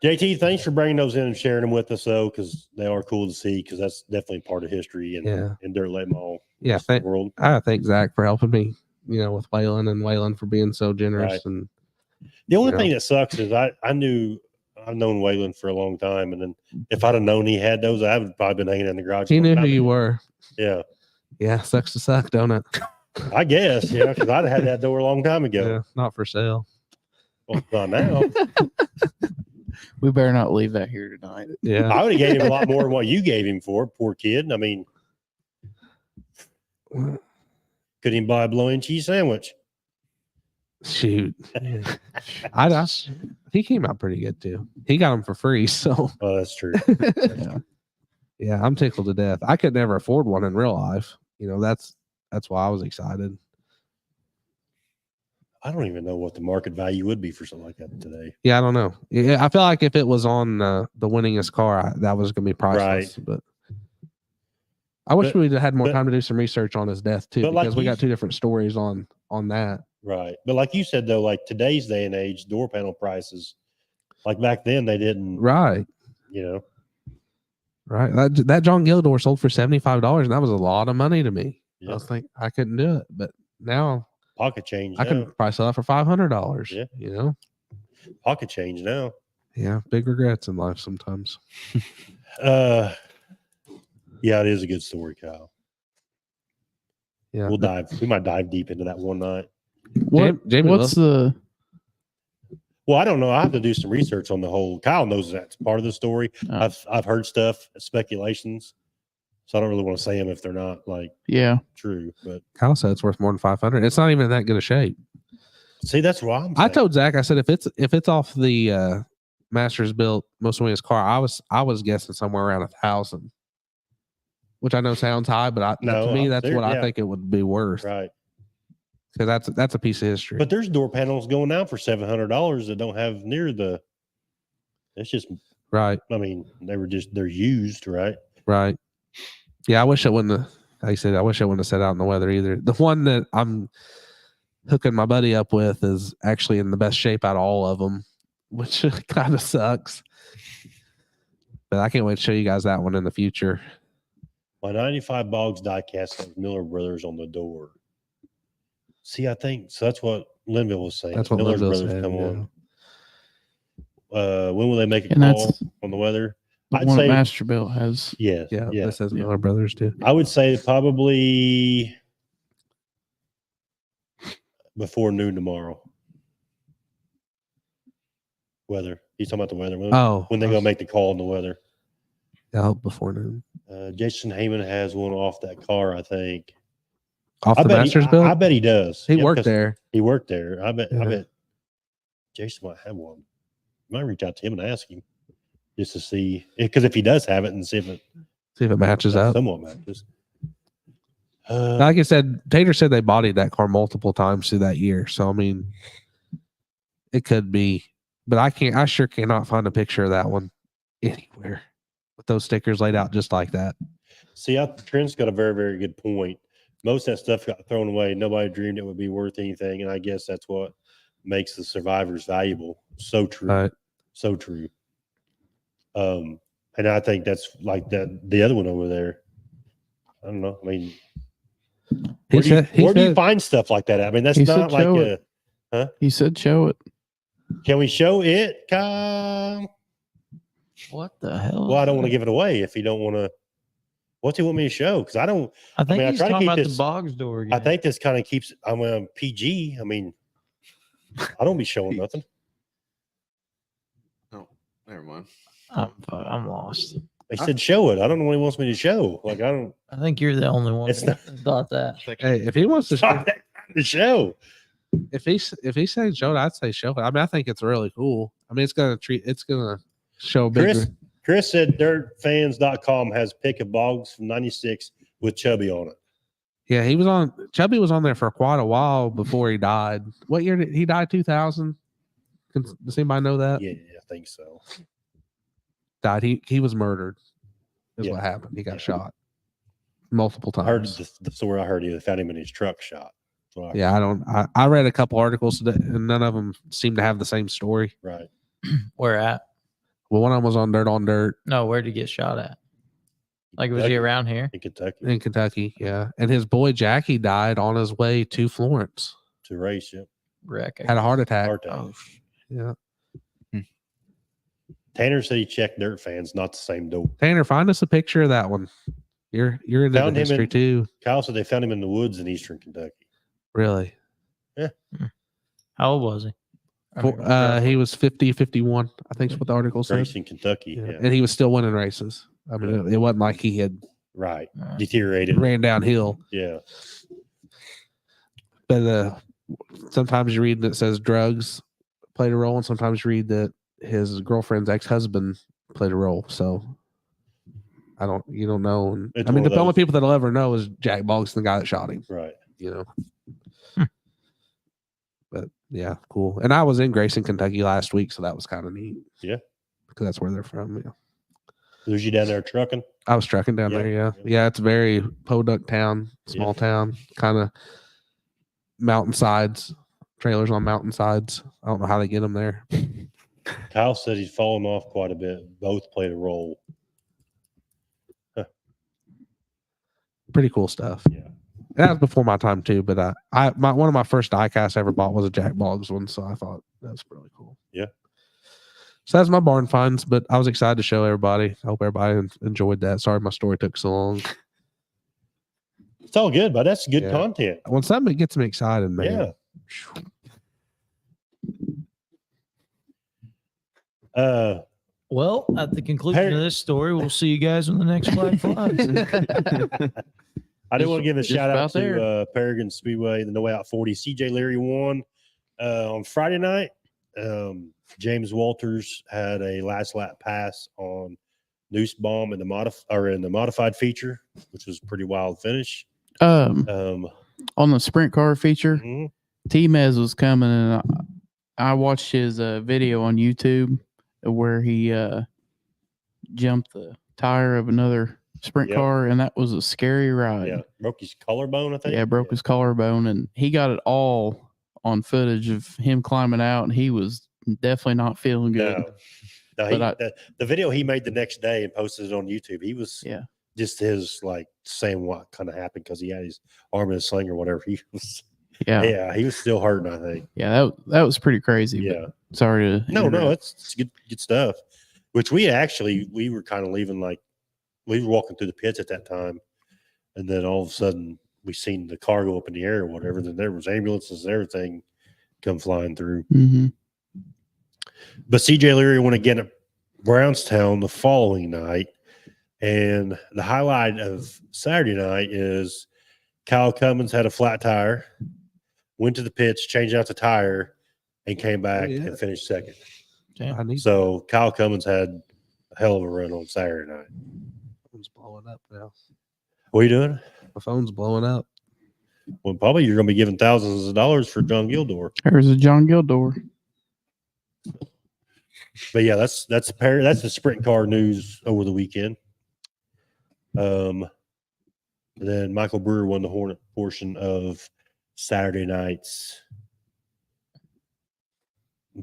JT, thanks for bringing those in and sharing them with us, though, because they are cool to see. Because that's definitely part of history in dirt late mall.
Yeah,
world.
I thank Zach for helping me. With Waylon and Waylon for being so generous.
Right.
And
the only thing that sucks is I've known Waylon for a long time, and then if I'd have known he had those, I would probably been hanging in the garage.
He knew who you were.
Yeah.
Yeah, sucks to suck, don't it?
I guess, because I'd have had that door a long time ago.
Yeah, not for sale.
Well, not now.
We better not leave that here tonight.
Yeah.
I would have gave him a lot more than what you gave him for, poor kid. I mean, couldn't even buy a bologna cheese sandwich.
Shoot. He came out pretty good too. He got them for free, so
Oh, that's true.
yeah, I'm tickled to death. I could never afford one in real life. That's why I was excited.
I don't even know what the market value would be for something like that today.
Yeah, I don't know. Yeah, I feel like if it was on the winningest car, that was going to be priceless.
Right.
But I wish we'd had more time to do some research on his death too, because we got two different stories on that.
Right. But like you said, though, like today's day and age, door panel prices, like back then, they didn't.
Right. Right. That John Gill door sold for $75, and that was a lot of money to me.
Yeah.
I was like, I couldn't do it, but now
Pocket change.
I can probably sell that for $500.
Yeah. Pocket change now.
Yeah. Big regrets in life sometimes.
Yeah, it is a good story, Kyle.
Yeah.
We might dive deep into that one night.
Jamie,
What's the?
Well, I don't know. I have to do some research on the whole. Kyle knows that's part of the story. I've heard stuff, speculations, so I don't really want to say them if they're not true. But
Kyle said it's worth more than 500. It's not even in that good a shape.
See, that's why
I told Zach. I said if it's off the Masters built most winningest car, I was guessing somewhere around 1,000, which I know sounds high, but to me that's what I think it would be worth.
Right.
Because that's a piece of history.
But there's door panels going now for $700 that don't have near the. It's just
right.
I mean, they're used, right?
Right. Yeah, I wish it wouldn't have. Like I said, I wish I wouldn't have set out in the weather either. The one that I'm hooking my buddy up with is actually in the best shape out of all of them, which kind of sucks. But I can't wait to show you guys that one in the future.
My 95 Boggs diecast has Miller Brothers on the door. See, I think so. That's what Linville was saying.
That's what
Miller
Linville
Brothers
said,
come
yeah.
on. When will they make a
And
call
that's
on the weather?
The
I'd
one
say
at Masterbuilt has.
yes.
Yeah, this says Miller Brothers too.
I would say probably before noon tomorrow. Weather. He's talking about the weather. When they go make the call on the weather.
I hope before noon.
Jason Heyman has one off that car, I think.
Off the Masters build?
I bet he does.
He worked there.
He worked there. I bet Jason might have one. I might reach out to him and ask him just to see, because if he does have it, and see if it
matches up.
Somewhat matches.
Like I said, Tater said they bodied that car multiple times through that year. So I mean, it could be, but I sure cannot find a picture of that one anywhere with those stickers laid out just like that.
See, Trent's got a very, very good point. Most of that stuff got thrown away. Nobody dreamed it would be worth anything. And I guess that's what makes the survivors valuable. So true.
Right.
So true. And I think that's like the other one over there. I don't know. I mean, where do you find stuff like that? I mean, that's not like
He said show it.
Can we show it, Kyle?
What the hell?
Well, I don't want to give it away if you don't want to. What's he want me to show? Because I don't.
I think he's talking about
this,
the Boggs door again.
I think this kind of keeps. I'm PG. I mean, I don't be showing nothing.
Oh, never mind.
I'm lost.
They said show it. I don't know what he wants me to show. Like I don't.
I think you're the only one
It's
that thought that.
Hey, if he wants to show,
the show.
if he says show it, I'd say show it. I mean, I think it's really cool. I mean, it's gonna show bigger.
Chris said dirtfans.com has a pic of Boggs from 96 with Chubby on it.
Yeah, Chubby was on there for quite a while before he died. What year did he die? 2000? Does anybody know that?
Yeah, I think so.
Died. He was murdered. Is what happened. He got shot. multiple
I heard
times.
the story. I heard he found him in his truck shot.
Yeah, I read a couple articles today, and none of them seem to have the same story.
Right.
Where at?
Well, one of them was on Dirt
No, where'd he get shot at? Like, was he
Kentucky.
around here?
In Kentucky
in Kentucky. Yeah, and his boy Jackie died on his way to Florence.
to race. Yeah.
Wreck.
Had a heart attack.
Heart attack.
Oh,
Yeah.
Tanner said he checked Dirt Fans, not the same door.
Tanner, find us a picture of that one. You're into
Found
the
him
history
in-
too.
Kyle said they found him in the woods in eastern Kentucky.
Really?
how old was he? I mean,
He was 50, 51, I think is what the article said.
Racing Kentucky.
Yeah.
Yeah.
And he was still winning races. I mean, it wasn't like he had
Right.
uh,
Deteriorated.
ran downhill.
Yeah.
But sometimes you read that says drugs played a role, and sometimes you read that his girlfriend's ex-husband played a role. So you don't know. And,
It's
I mean,
one of
the only
those-
people that'll ever know is Jack Boggs, the guy that shot him.
Right.
You know. But yeah, cool. And I was in Grayson, Kentucky last week, so that was kind of neat.
Yeah.
Because that's where they're from. Yeah.
Was you down there trucking?
I was trucking down
Yeah,
there. Yeah.
yeah.
Yeah. It's a very podunk town, small
Yeah.
town, kind of mountainsides, trailers on mountainsides. I don't know how they get them there.
Kyle said he's fallen off quite a bit. Both played a role.
Pretty cool stuff.
Yeah.
That was before my time too, but one of my first diecast I ever bought was a Jack Boggs one, so I thought that was really cool.
Yeah.
So that's my barn finds, but I was excited to show everybody. I hope everybody enjoyed that. Sorry my story took so long.
It's all good, but that's good
Yeah.
content.
When something gets me excited, man.
Yeah.
well, at the conclusion
Hey.
of this story, we'll see you guys when the next flag flies.
I do want to give a
Just
shout out
about there.
to Peregrine Speedway, the No Way Out 40. CJ Leary won on Friday night. James Walters had a last lap pass on Noose Bomb in the modified feature, which was a pretty wild finish.
On the sprint car feature,
Mhm.
T-Mez was coming, and I watched his video on YouTube where he jumped the tire of another sprint
Yep.
car, and that was a scary ride.
Yeah, broke his collarbone, I think.
Yeah, broke his collarbone, and he got it all on footage of him climbing out, and he was definitely not feeling good.
No,
But
the video he made the next day and posted it on YouTube. He was
Yeah.
just his like saying what kind of happened because he had his arm in a sling or whatever. He was,
Yeah,
he was still hurting. I think.
that was pretty crazy.
Yeah.
But sorry to
No,
interrupt.
it's good stuff. Which we were kind of leaving, like we were walking through the pits at that time, and then all of a sudden we seen the car go up in the air or whatever. Then there was ambulances and everything come flying through.
Mm-hmm.
But CJ Leary won again at Brownstown the following night, and the highlight of Saturday night is Kyle Cummins had a flat tire, went to the pits, changed out the tire, and came back and finished second.
I need
So Kyle Cummins had a hell of a run on Saturday night.
my phone's blowing up now.
What are you doing?
My phone's blowing up.
Well, probably you're going to be giving thousands of dollars for John Gildor.
There's a John Gildor.
But yeah, that's the sprint car news over the weekend. And then Michael Brewer won the Hornet portion of Saturday night's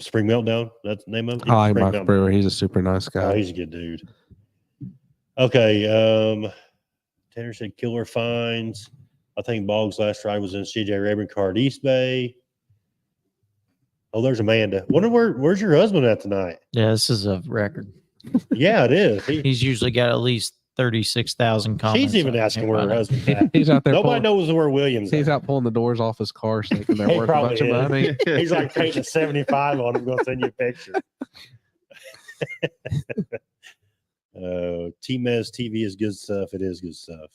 Spring Meltdown. That's the name of it.
I like
Spring
Michael
Meltdown.
Brewer. He's a super nice
Oh,
guy.
he's a good dude. Okay. Tanner said killer finds. I think Boggs' last ride was in CJ Rayburn car at East Bay. Oh, there's Amanda. Wonder where's your husband at tonight?
Yeah, this is a record.
Yeah, it is.
He's usually got at least 36,000 comments.
She's even
on
asking
here
where
by
her
now.
husband's at.
He's out there.
Nobody knows where Williams
He's
at.
out pulling the doors off his car, thinking they're
He
worth a bunch of
probably
money.
He's like painting a 75 on him. Going to send you a picture. T-Mez TV is good stuff. It is good stuff.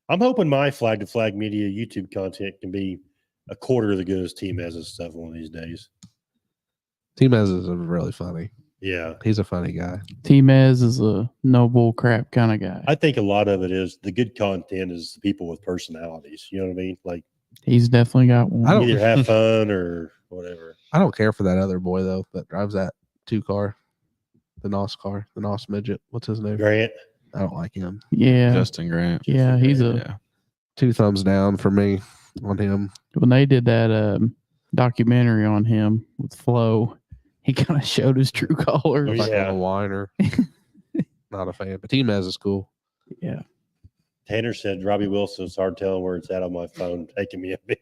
I'm hoping my Flag to Flag Media YouTube content can be a quarter of the good as T-Mez's stuff one of these days.
T-Mez is really funny.
Yeah.
He's a funny guy.
T-Mez is a no bull crap kind of guy.
I think a lot of it is the good content is the people with personalities. You know what I mean? Like
He's definitely got one.
I don't-
either have fun or whatever.
I don't care for that other boy though that drives that 2 car, the NOS car, the NOS midget. What's his name?
Grant.
I don't like him.
Yeah.
Justin Grant.
Yeah, he's a.
Yeah.
2 thumbs down for me on him.
When they did that documentary on him with Flo, he kind of showed his true colors.
Oh,
Like
yeah.
a whiner. Not a fan, but Team is cool.
Yeah.
Tanner said Robbie Wilson's hard telling where it's at on my phone, taking me a bit.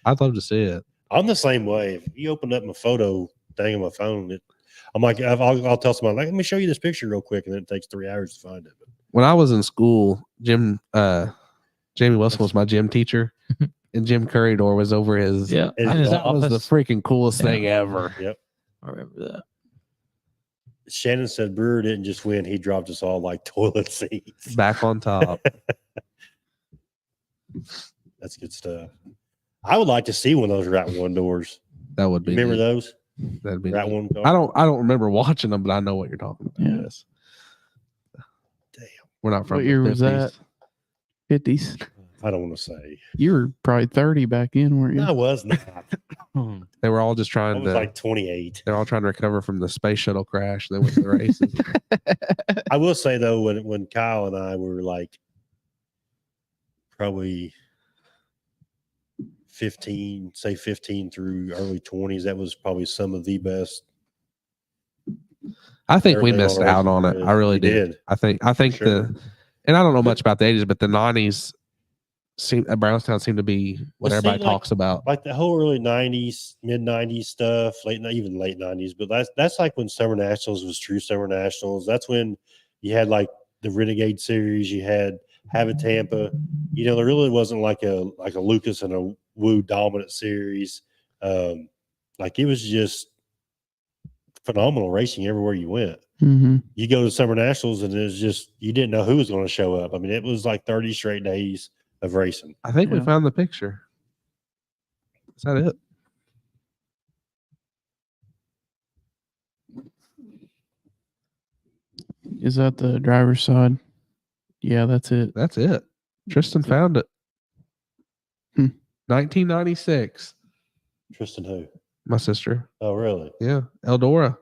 I'd love to see it.
I'm the same way. If you open up my photo thing on my phone, I'm like, I'll tell somebody, like, let me show you this picture real quick, and then it takes 3 hours to find it.
When I was in school, Jamie Wilson was my gym teacher, and Jim Currydor was over his.
Yeah.
His
In his
That was the
office.
freaking coolest
Yeah.
thing ever.
Yep.
I remember that.
Shannon said Brewer didn't just win; he dropped us all like toilet seats.
Back on top.
That's good stuff. I would like to see one of those Rat One doors.
That would be.
Remember
neat.
those
That'd be.
Rat
neat.
One?
I don't remember watching them, but I know what you're talking about.
Yeah.
Yes.
Damn.
We're not from
What
the
year was
50s.
that? 50s.
I don't want to say.
You were probably 30 back then, weren't you?
No, I was not.
They were all just
I
trying
was
to.
like 28.
They're all trying to recover from the space shuttle crash. They went to the races.
I will say though, when Kyle and I were like probably 15 through early 20s, that was probably some of the best.
I think we
Everything
missed
on
out
racing
on it.
is.
I really
We
did.
did.
I think
Sure.
and I don't know much about the 80s, but the 90s Brownstown seemed to be what
Well, see,
everybody
like-
talks about.
Like the whole early 90s, mid 90s stuff, even late 90s, but that's like when Summer Nationals was true Summer Nationals. That's when you had like the Renegade series, you had Have Tampa. You know, there really wasn't like a Lucas and a Woo dominant series. Like it was just phenomenal racing everywhere you went.
Mm-hmm.
You go to Summer Nationals and it's just you didn't know who was going to show up. I mean, it was like 30 straight days of racing.
I think we
Yeah.
found the picture. Is that it?
Is that the driver's side? Yeah, that's it.
That's it. Tristan found it.
Hmm.
1996.
Tristan who?
My sister.
Oh, really?
Yeah. Eldora.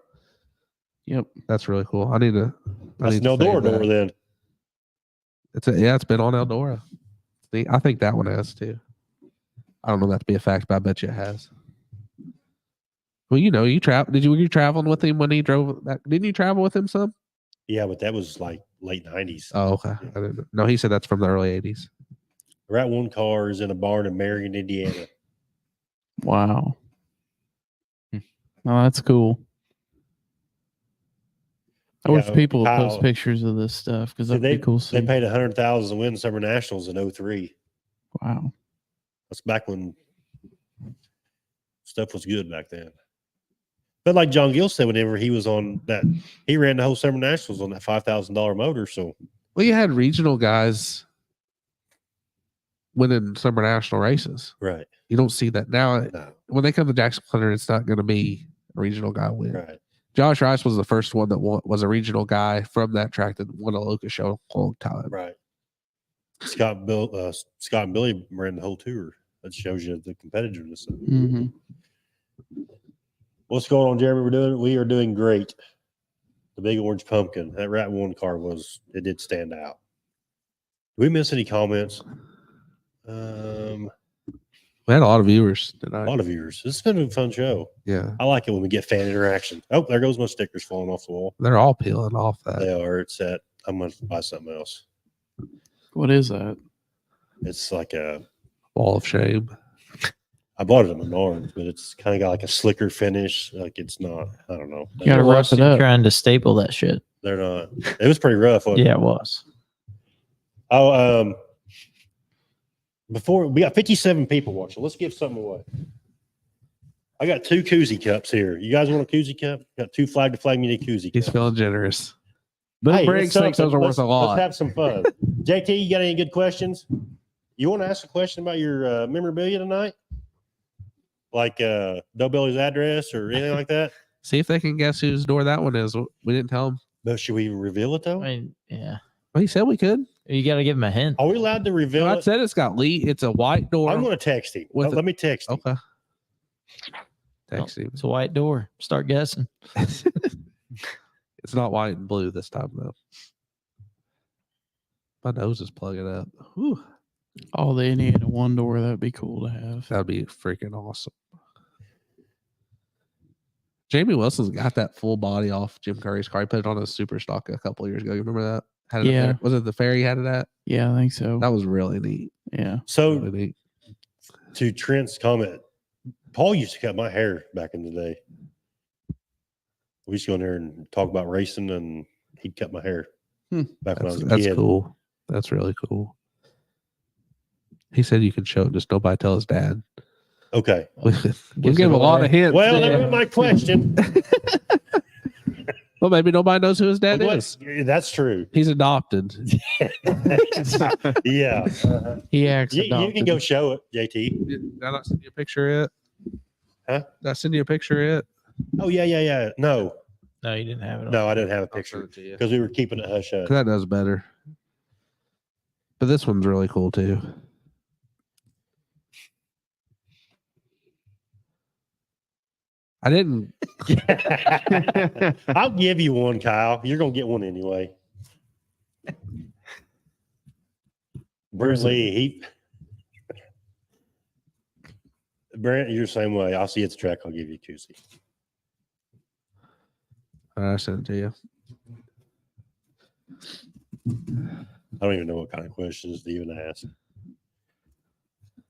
Yep.
That's really cool. I need to.
That's an Eldora door then.
It's been on Eldora. I think that one has too. I don't know that to be a fact, but I bet you it has. Well, you know, were you traveling with him when he drove that? Didn't you travel with him some?
Yeah, but that was like late 90s.
Oh, okay. I didn't know. No, he said that's from the early 80s.
Rat One car is in a barn in Marion, Indiana.
Wow. Oh, that's cool. I wish
Yeah,
people would
Kyle-
post pictures of this stuff because
See,
that'd be cool. to
They
see.
paid $100,000 to win Summer Nationals in 03.
Wow.
That's back when stuff was good back then. But like John Gill said, whenever he was on that, he ran the whole Summer Nationals on that $5,000 motor. So
Well, you had regional guys winning summer national races.
right,
You don't see that now.
no,
When they come to Jackson Clinton, it's not going to be a regional guy win.
right.
Josh Rice was the first one that was a regional guy from that track that won a Lucas show a long time.
Right. Scott and Billy ran the whole tour. That shows you the competitiveness of it.
Mm-hmm.
What's going on, Jeremy? We are doing great. The big orange pumpkin. That Rat One car it did stand out. Did we miss any comments?
We had a lot of viewers
A
tonight.
lot of viewers. This has been a fun show.
Yeah.
I like it when we get fan interaction. Oh, there goes my stickers falling off the wall.
They're all peeling off that.
They are. It's set. I'm going to buy something else.
What is that?
It's like
Wall of shame.
I bought it at Menards, but it's kind of got like a slicker finish. Like it's not, I don't know.
You gotta rough it up.
Trying to staple that shit.
They're not. It was pretty rough. wasn't
Yeah,
it?
it was.
Oh, before we got 57 people watching. Let's give something away. I got 2 koozie cups here. You guys want a koozie cup? Got 2 flag to flag mini koozie
He's
cups.
feeling generous. Bill
Hey,
Briggs
it's
thinks those
something.
are worth a lot.
Let's have some fun. JT, you got any good questions? You want to ask a question about your memorabilia tonight? Like Doughbelly's address or anything like that?
See if they can guess whose door that one is. We didn't tell him.
But should we reveal it though?
I mean, yeah.
Well, he said we could.
You got to give him a hint.
Are we allowed to reveal
I
it?
said it's got Lee. It's a white door.
I'm going to text him.
With
Let me text him.
Okay. Text him.
It's a white door. Start guessing.
It's not white and blue this time though. My nose is plugging up. Whew.
Oh, the Indiana one door, that'd be cool to have.
That'd be freaking awesome. Jamie Wilson's got that full body off Jim Curry's car. He put it on a super stock a couple of years ago. You remember that? Had it
Yeah.
Was it the fair he had it at?
Yeah, I think so.
That was really neat.
Yeah.
So
Really neat.
to Trent's comment, Paul used to cut my hair back in the day. We used to go in there and talk about racing, and he'd cut my hair back when I was a
That's
kid.
cool. That's really cool. He said you could show it, just nobody tell his dad.
Okay.
We give him a lot of hints.
Well, that
there.
was my question.
Well, maybe nobody knows who his dad is.
That's true.
He's adopted.
Yeah.
He acts
You
adopted.
can go show it, JT.
Did I not send you a picture of it?
Huh?
Did I send you a picture of it?
Oh, yeah. No,
No, you didn't have it.
no, I didn't have a
I'll
picture
send it to you.
because we were keeping it hush hush.
That does better. But this one's really cool too. I didn't.
I'll give you one, Kyle. You're gonna get one anyway. Brent Lee, Brent, you're the same way. I'll see you at the track. I'll give you a koozie.
I sent it to you.
I don't even know what kind of questions to even ask.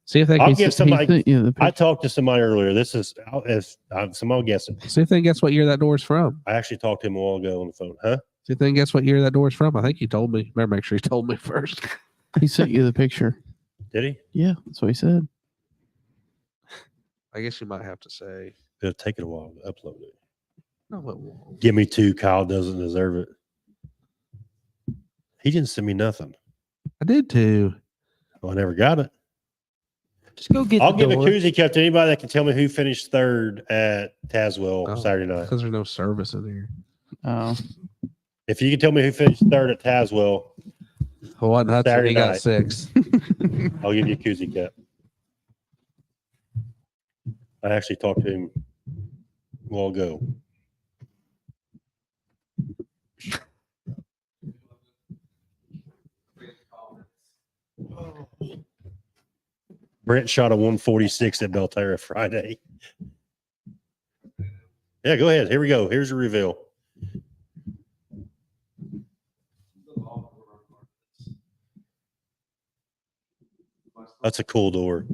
See if they
I'll
can.
give somebody.
sent you the
I talked to somebody earlier. This is if somebody guessing.
See if they can guess what year that door's from.
I actually talked to him a while ago on the phone. Huh?
See if they can guess what year that door's from. I think he told me. Better make sure he told me first.
He sent you the picture.
Did he?
Yeah, that's what he said.
I guess you might have to say.
It'll take it a while to upload it.
No, it won't.
Give me two. Kyle doesn't deserve it. He didn't send me nothing.
I did too.
Well, I never got it.
Just go get
I'll
the
give
door.
a koozie cup to anybody that can tell me who finished third at Tazewell
Oh.
Saturday night.
Because there's no service in here.
Oh,
If you can tell me who finished third at Tazewell,
Well, what Hudson,
Saturday
he got
night.
6.
I'll give you a koozie cup. I actually talked to him a while ago. Brent shot a 146 at Belterra Friday. Yeah, go ahead. Here we go. Here's the reveal. That's a cool door.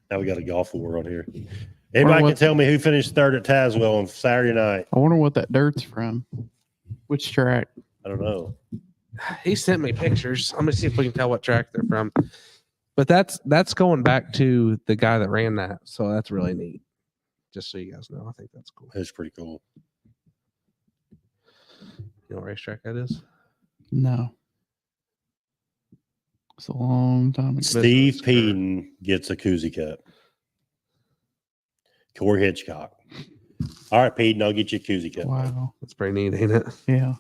Now we got a golf war on here. Anybody can tell me who finished third at Tazewell on Saturday night?
I wonder what that dirt's from. Which track?
I don't know.
He sent me pictures. I'm gonna see if we can tell what track they're from. But that's going back to the guy that ran that. So that's really neat. Just so you guys know. I think that's cool.
That's pretty cool.
You know what racetrack that is?
No. It's a long time ago.
Steve Peden gets a koozie cup. Corey Hitchcock. All right, Peden, I'll get you a koozie cup.
Wow.
That's pretty neat, ain't it?
Yeah.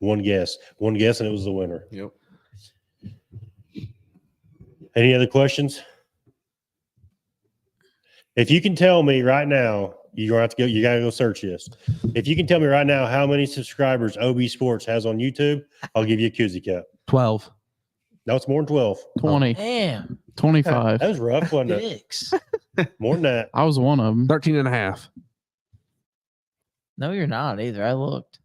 One guess, and it was the winner.
Yep.
Any other questions? If you can tell me right now, you're gonna have to go. You gotta go search this. If you can tell me right now how many subscribers OB Sports has on YouTube, I'll give you a koozie cup.
12.
No, it's more than 12.
20.
Damn.
25.
That was rough, wasn't it?
Dicks.
More than that.
I was one of them.
13 and a half.
No, you're not either. I looked.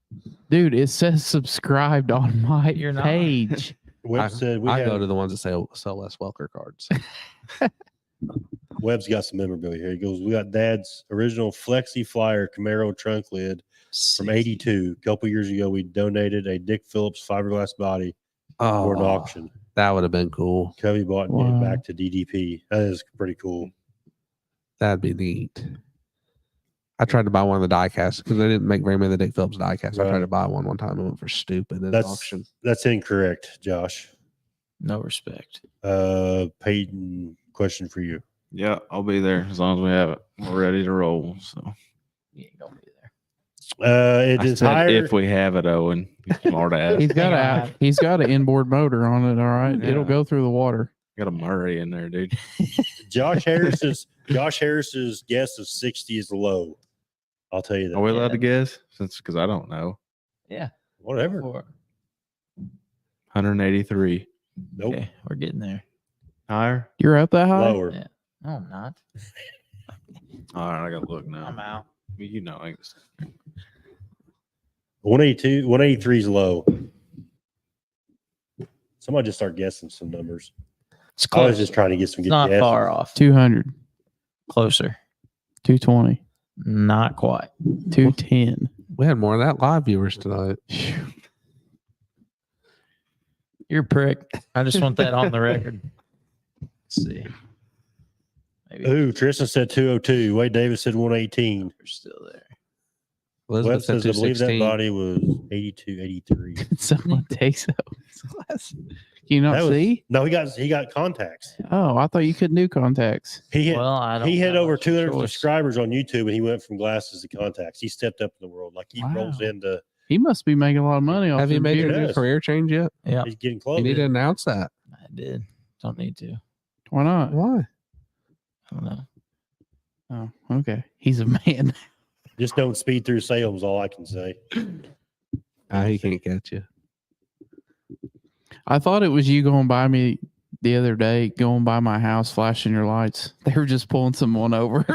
Dude, it says subscribed on my
You're not.
page.
Webb said we
I
had,
go to the ones that sell less Welker cards.
Webb's got some memorabilia here. He goes, we got Dad's original Flexi Flyer Camaro trunk lid from 82. A couple years ago, we donated a Dick Phillips fiberglass body for an auction.
That would have been cool.
Covey bought and gave
Wow.
it back to DDP. That is pretty cool.
That'd be neat. I tried to buy one of the die casts because they didn't make very many of the Dick Phillips die casts. I
Right.
tried to buy one time and went for stupid at
That's
auction.
That's incorrect, Josh.
No respect.
Peyton, question for you.
Yeah, I'll be there as long as we have it. We're ready to roll. So
You ain't gonna be there.
It
I
is
said
higher.
if we have it, Owen. Smart ass.
He's got
Yeah.
he's got an inboard motor on it, all right.
Yeah.
It'll go through the water.
Got a Murray in there, dude.
Josh Harris's guess of 60 is low. I'll tell you that.
Are we allowed to guess? Because I don't know.
Yeah.
Whatever.
183.
Nope.
Okay, we're getting there.
Higher?
You're up that high?
Lower.
Yeah. No, I'm not.
All right, I got to look now.
I'm out.
You know, I guess.
182, 183 is low. Somebody just start guessing some numbers.
It's
I was
close.
just trying to get some
It's
good
not
guesses.
far off.
200,
Closer.
220,
Not quite.
210.
We had more of that live viewers tonight.
You're a prick. I just want that on the record. Let's see. Maybe
Ooh, Tristan said 202. Wade Davis said 118.
we're still there.
Webb
Elizabeth said
says, I believe that
216.
body was 82, 83.
Someone takes those glasses. Can you not
That was-
see?
No, he got contacts.
Oh, I thought you couldn't do contacts.
He hit,
Well, I don't.
he had
know.
over
It's your
200
choice.
subscribers on YouTube, and he went from glasses to contacts. He stepped up in the world. Like he rolls
Wow.
into.
He must be making a lot of money off
Have you
them
made your
viewers.
new
does.
career change yet?
Yeah,
He's getting close.
You need to announce that.
I did. Don't need to.
Why not?
Why?
I don't know.
Oh, okay. He's a man.
Just don't speed through sales. All I can say.
He can't catch you.
I thought it was you going by me the other day, going by my house, flashing your lights. They were just pulling someone over.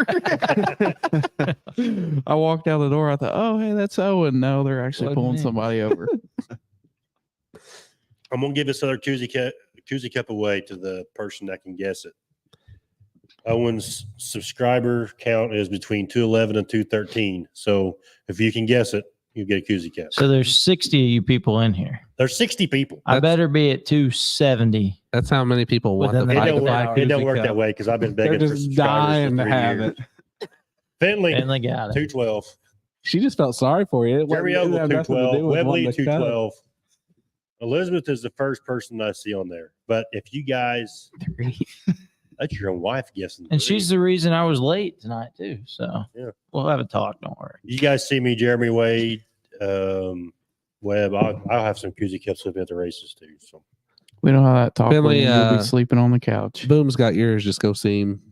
I walked out the door. I thought, oh, hey, that's Owen. No, they're actually
Wasn't
pulling
me.
somebody over.
I'm gonna give this other koozie cup away to the person that can guess it. Owen's subscriber count is between 211 and 213. So if you can guess it, you get a koozie cup.
So there's 60 of you people in here.
There's 60 people.
I better be at 270.
That's how many people want the
Within the
It
fight
don't
to
Like
work,
fight
it don't
koozie
work
cup.
that way because I've been
They're
begging for
just
subscribers
dying
for
to
3
have
years.
it.
Finley,
Finley got it.
212.
She just felt sorry for you. It
Jeremy
wasn't- it
Ogle,
had nothing to do
212.
with
Webley,
wanting to cut.
212. Elizabeth is the first person I see on there. But if you guys, that's your own wife guessing.
And
3.
she's the reason I was late tonight too. So
Yeah.
we'll have a talk. Don't worry.
You guys see me, Jeremy Wade, Webb. I'll have some koozie cups with me at the races too. So
We know how that talk
Finley,
went. You'll be sleeping on the couch.
Boom's got yours. Just go see him.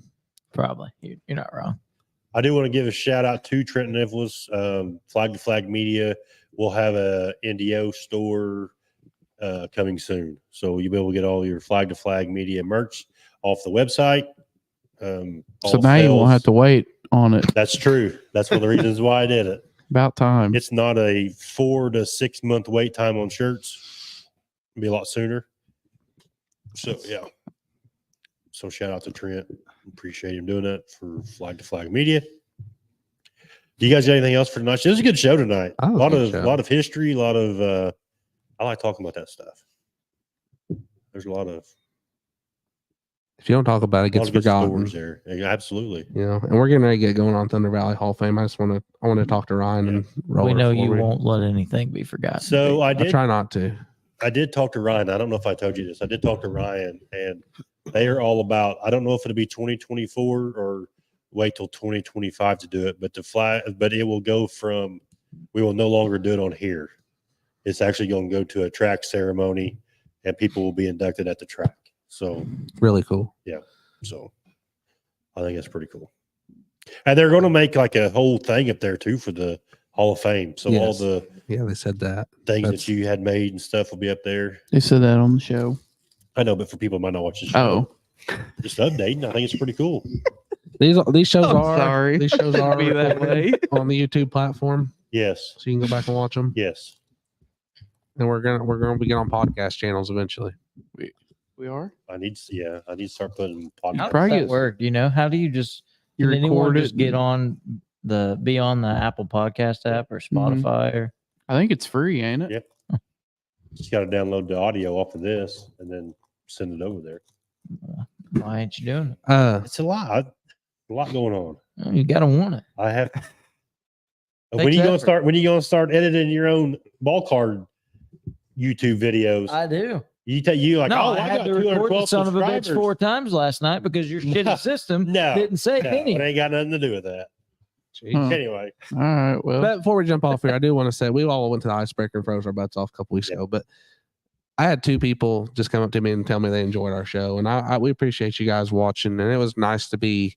Probably. You're not wrong.
I do want to give a shout out to Trenton Nicholas, Flag to Flag Media. We'll have a NDO store coming soon, so you'll be able to get all your Flag to Flag Media merch off the website.
So now you won't have to wait on it.
That's true. That's one of the reasons why I did it.
About time.
It's not a 4 to 6 month wait time on shirts. It'll be a lot sooner. So yeah. So shout out to Trent. Appreciate him doing that for Flag to Flag Media. Do you guys got anything else for tonight? This is a good show tonight.
Oh,
A lot
good
of
show.
history, a lot of I like talking about that stuff. There's a lot of
If you don't talk about it, it gets
good
forgotten.
stories there. Yeah, absolutely.
You know, and we're getting ready to get going on Thunder Valley Hall of Fame. I want to talk to Ryan and roll.
We
her
know you
forward.
won't let anything be forgotten.
So I
I
did
try not to.
I did talk to Ryan. I don't know if I told you this. I did talk to Ryan, and they are all about. I don't know if it'll be 2024 or wait till 2025 to do it, but but it will go from. We will no longer do it on here. It's actually going to go to a track ceremony, and people will be inducted at the track. So
Really cool.
So I think that's pretty cool. And they're going to make like a whole thing up there too for the Hall of Fame. So all
Yes.
the
Yeah, they said that.
things
That's-
that you had made and stuff will be up there.
They said that on the show.
I know, but for people who might not watch the show,
Oh,
just updating. I think it's pretty cool.
These shows
I'm
are
sorry.
these shows are
Be that way.
on the YouTube platform,
Yes.
so you can go back and watch them.
Yes.
And we're gonna be on podcast channels eventually.
we are.
I need to start putting
How
podcasts.
does
Probably
that
gets-
work? You know, how do you just
You
can anyone
record
just
it
get
and-
on the Apple Podcast app or Spotify or
I think it's free, ain't it?
Yeah. Just got to download the audio off of this and then send it over there.
why ain't you doing it?
It's a lot. A lot going on.
Oh, you gotta want it.
I have. When
Takes
you gonna
effort.
start? When you gonna start editing your own ball card YouTube videos?
I do.
You like?
No,
oh,
I had
got
to record the
212
son of a bitch
subscribers.
4 times last night because your shitty
No,
system
no,
didn't say
No,
any.
it ain't got nothing to do with that.
Huh.
Anyway,
All right. Well,
But before we jump off here, I do want to say we all went to the icebreaker and froze our butts off a couple weeks
Yeah.
ago. But I had 2 people just come up to me and tell me they enjoyed our show, and we appreciate you guys watching. And it was nice to be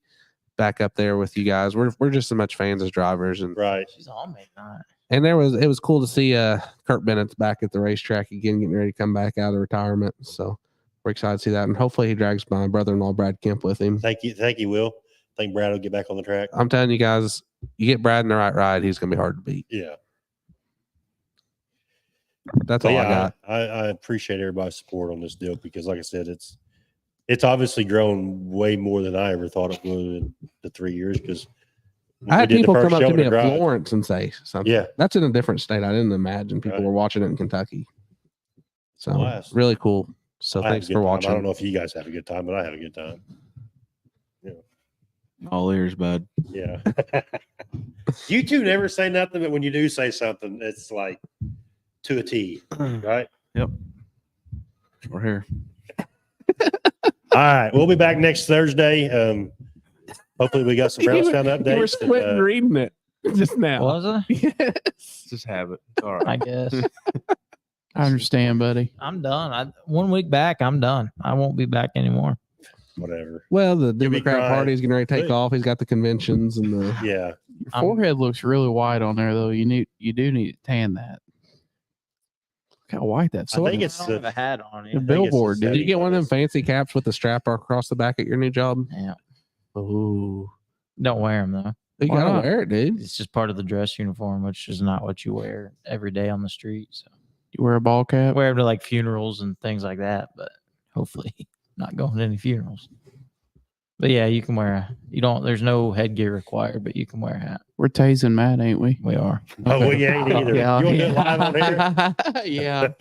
back up there with you guys. We're just as much fans as drivers, and
Right.
She's all made not.
And it was cool to see Kurt Bennett's back at the racetrack again, getting ready to come back out of retirement. So we're excited to see that, and hopefully he drags my brother-in-law Brad Kemp with him.
Thank you, Will. I think Brad will get back on the track.
I'm telling you guys, you get Brad in the right ride, he's gonna be hard to beat.
Yeah.
That's all I got.
I appreciate everybody's support on this deal because, like I said, it's obviously grown way more than I ever thought it would in the 3 years. Because
I had people come up to me at Florence and say something.
Yeah,
that's in a different state. I didn't imagine people were watching it in Kentucky. So really cool. So thanks for watching.
I don't know if you guys have a good time, but I have a good time. Yeah.
All ears, bud.
Yeah. You two never say nothing, but when you do say something, it's like to a T, right?
Yep. We're here.
All right. We'll be back next Thursday. Hopefully we got some Brownstown updates.
You were squinting reading it just now.
Was I?
Yes.
Just have it. It's all right.
I guess.
I understand, buddy.
I'm done. 1 week back, I'm done. I won't be back anymore.
Whatever.
Well, the
You'll be
Democrat
crying.
Party is getting ready to take off. He's got the conventions and the
Yeah.
Your forehead looks really white on there, though. You do need to tan that. Look how white that's.
I think
I
it's
don't have a hat on.
the
Either.
billboard,
Did
dude.
you get one of them fancy caps with the strap across the back at your new job?
Yeah.
Oh,
Don't wear them though.
you
Why
gotta
not?
wear it, dude.
It's just part of the dress uniform, which is not what you wear every day on the street. So
You wear a ball
I
cap.
wear them to like funerals and things like that, but hopefully not going to any funerals. But yeah, you can wear there's no headgear required, but you can wear a hat.
We're tasing Matt, ain't we?
We are.
Oh, well, you ain't either.
Yeah.
You want to do it live on here?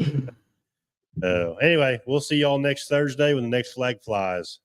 Yeah.
Anyway, we'll see y'all next Thursday when the next flag flies.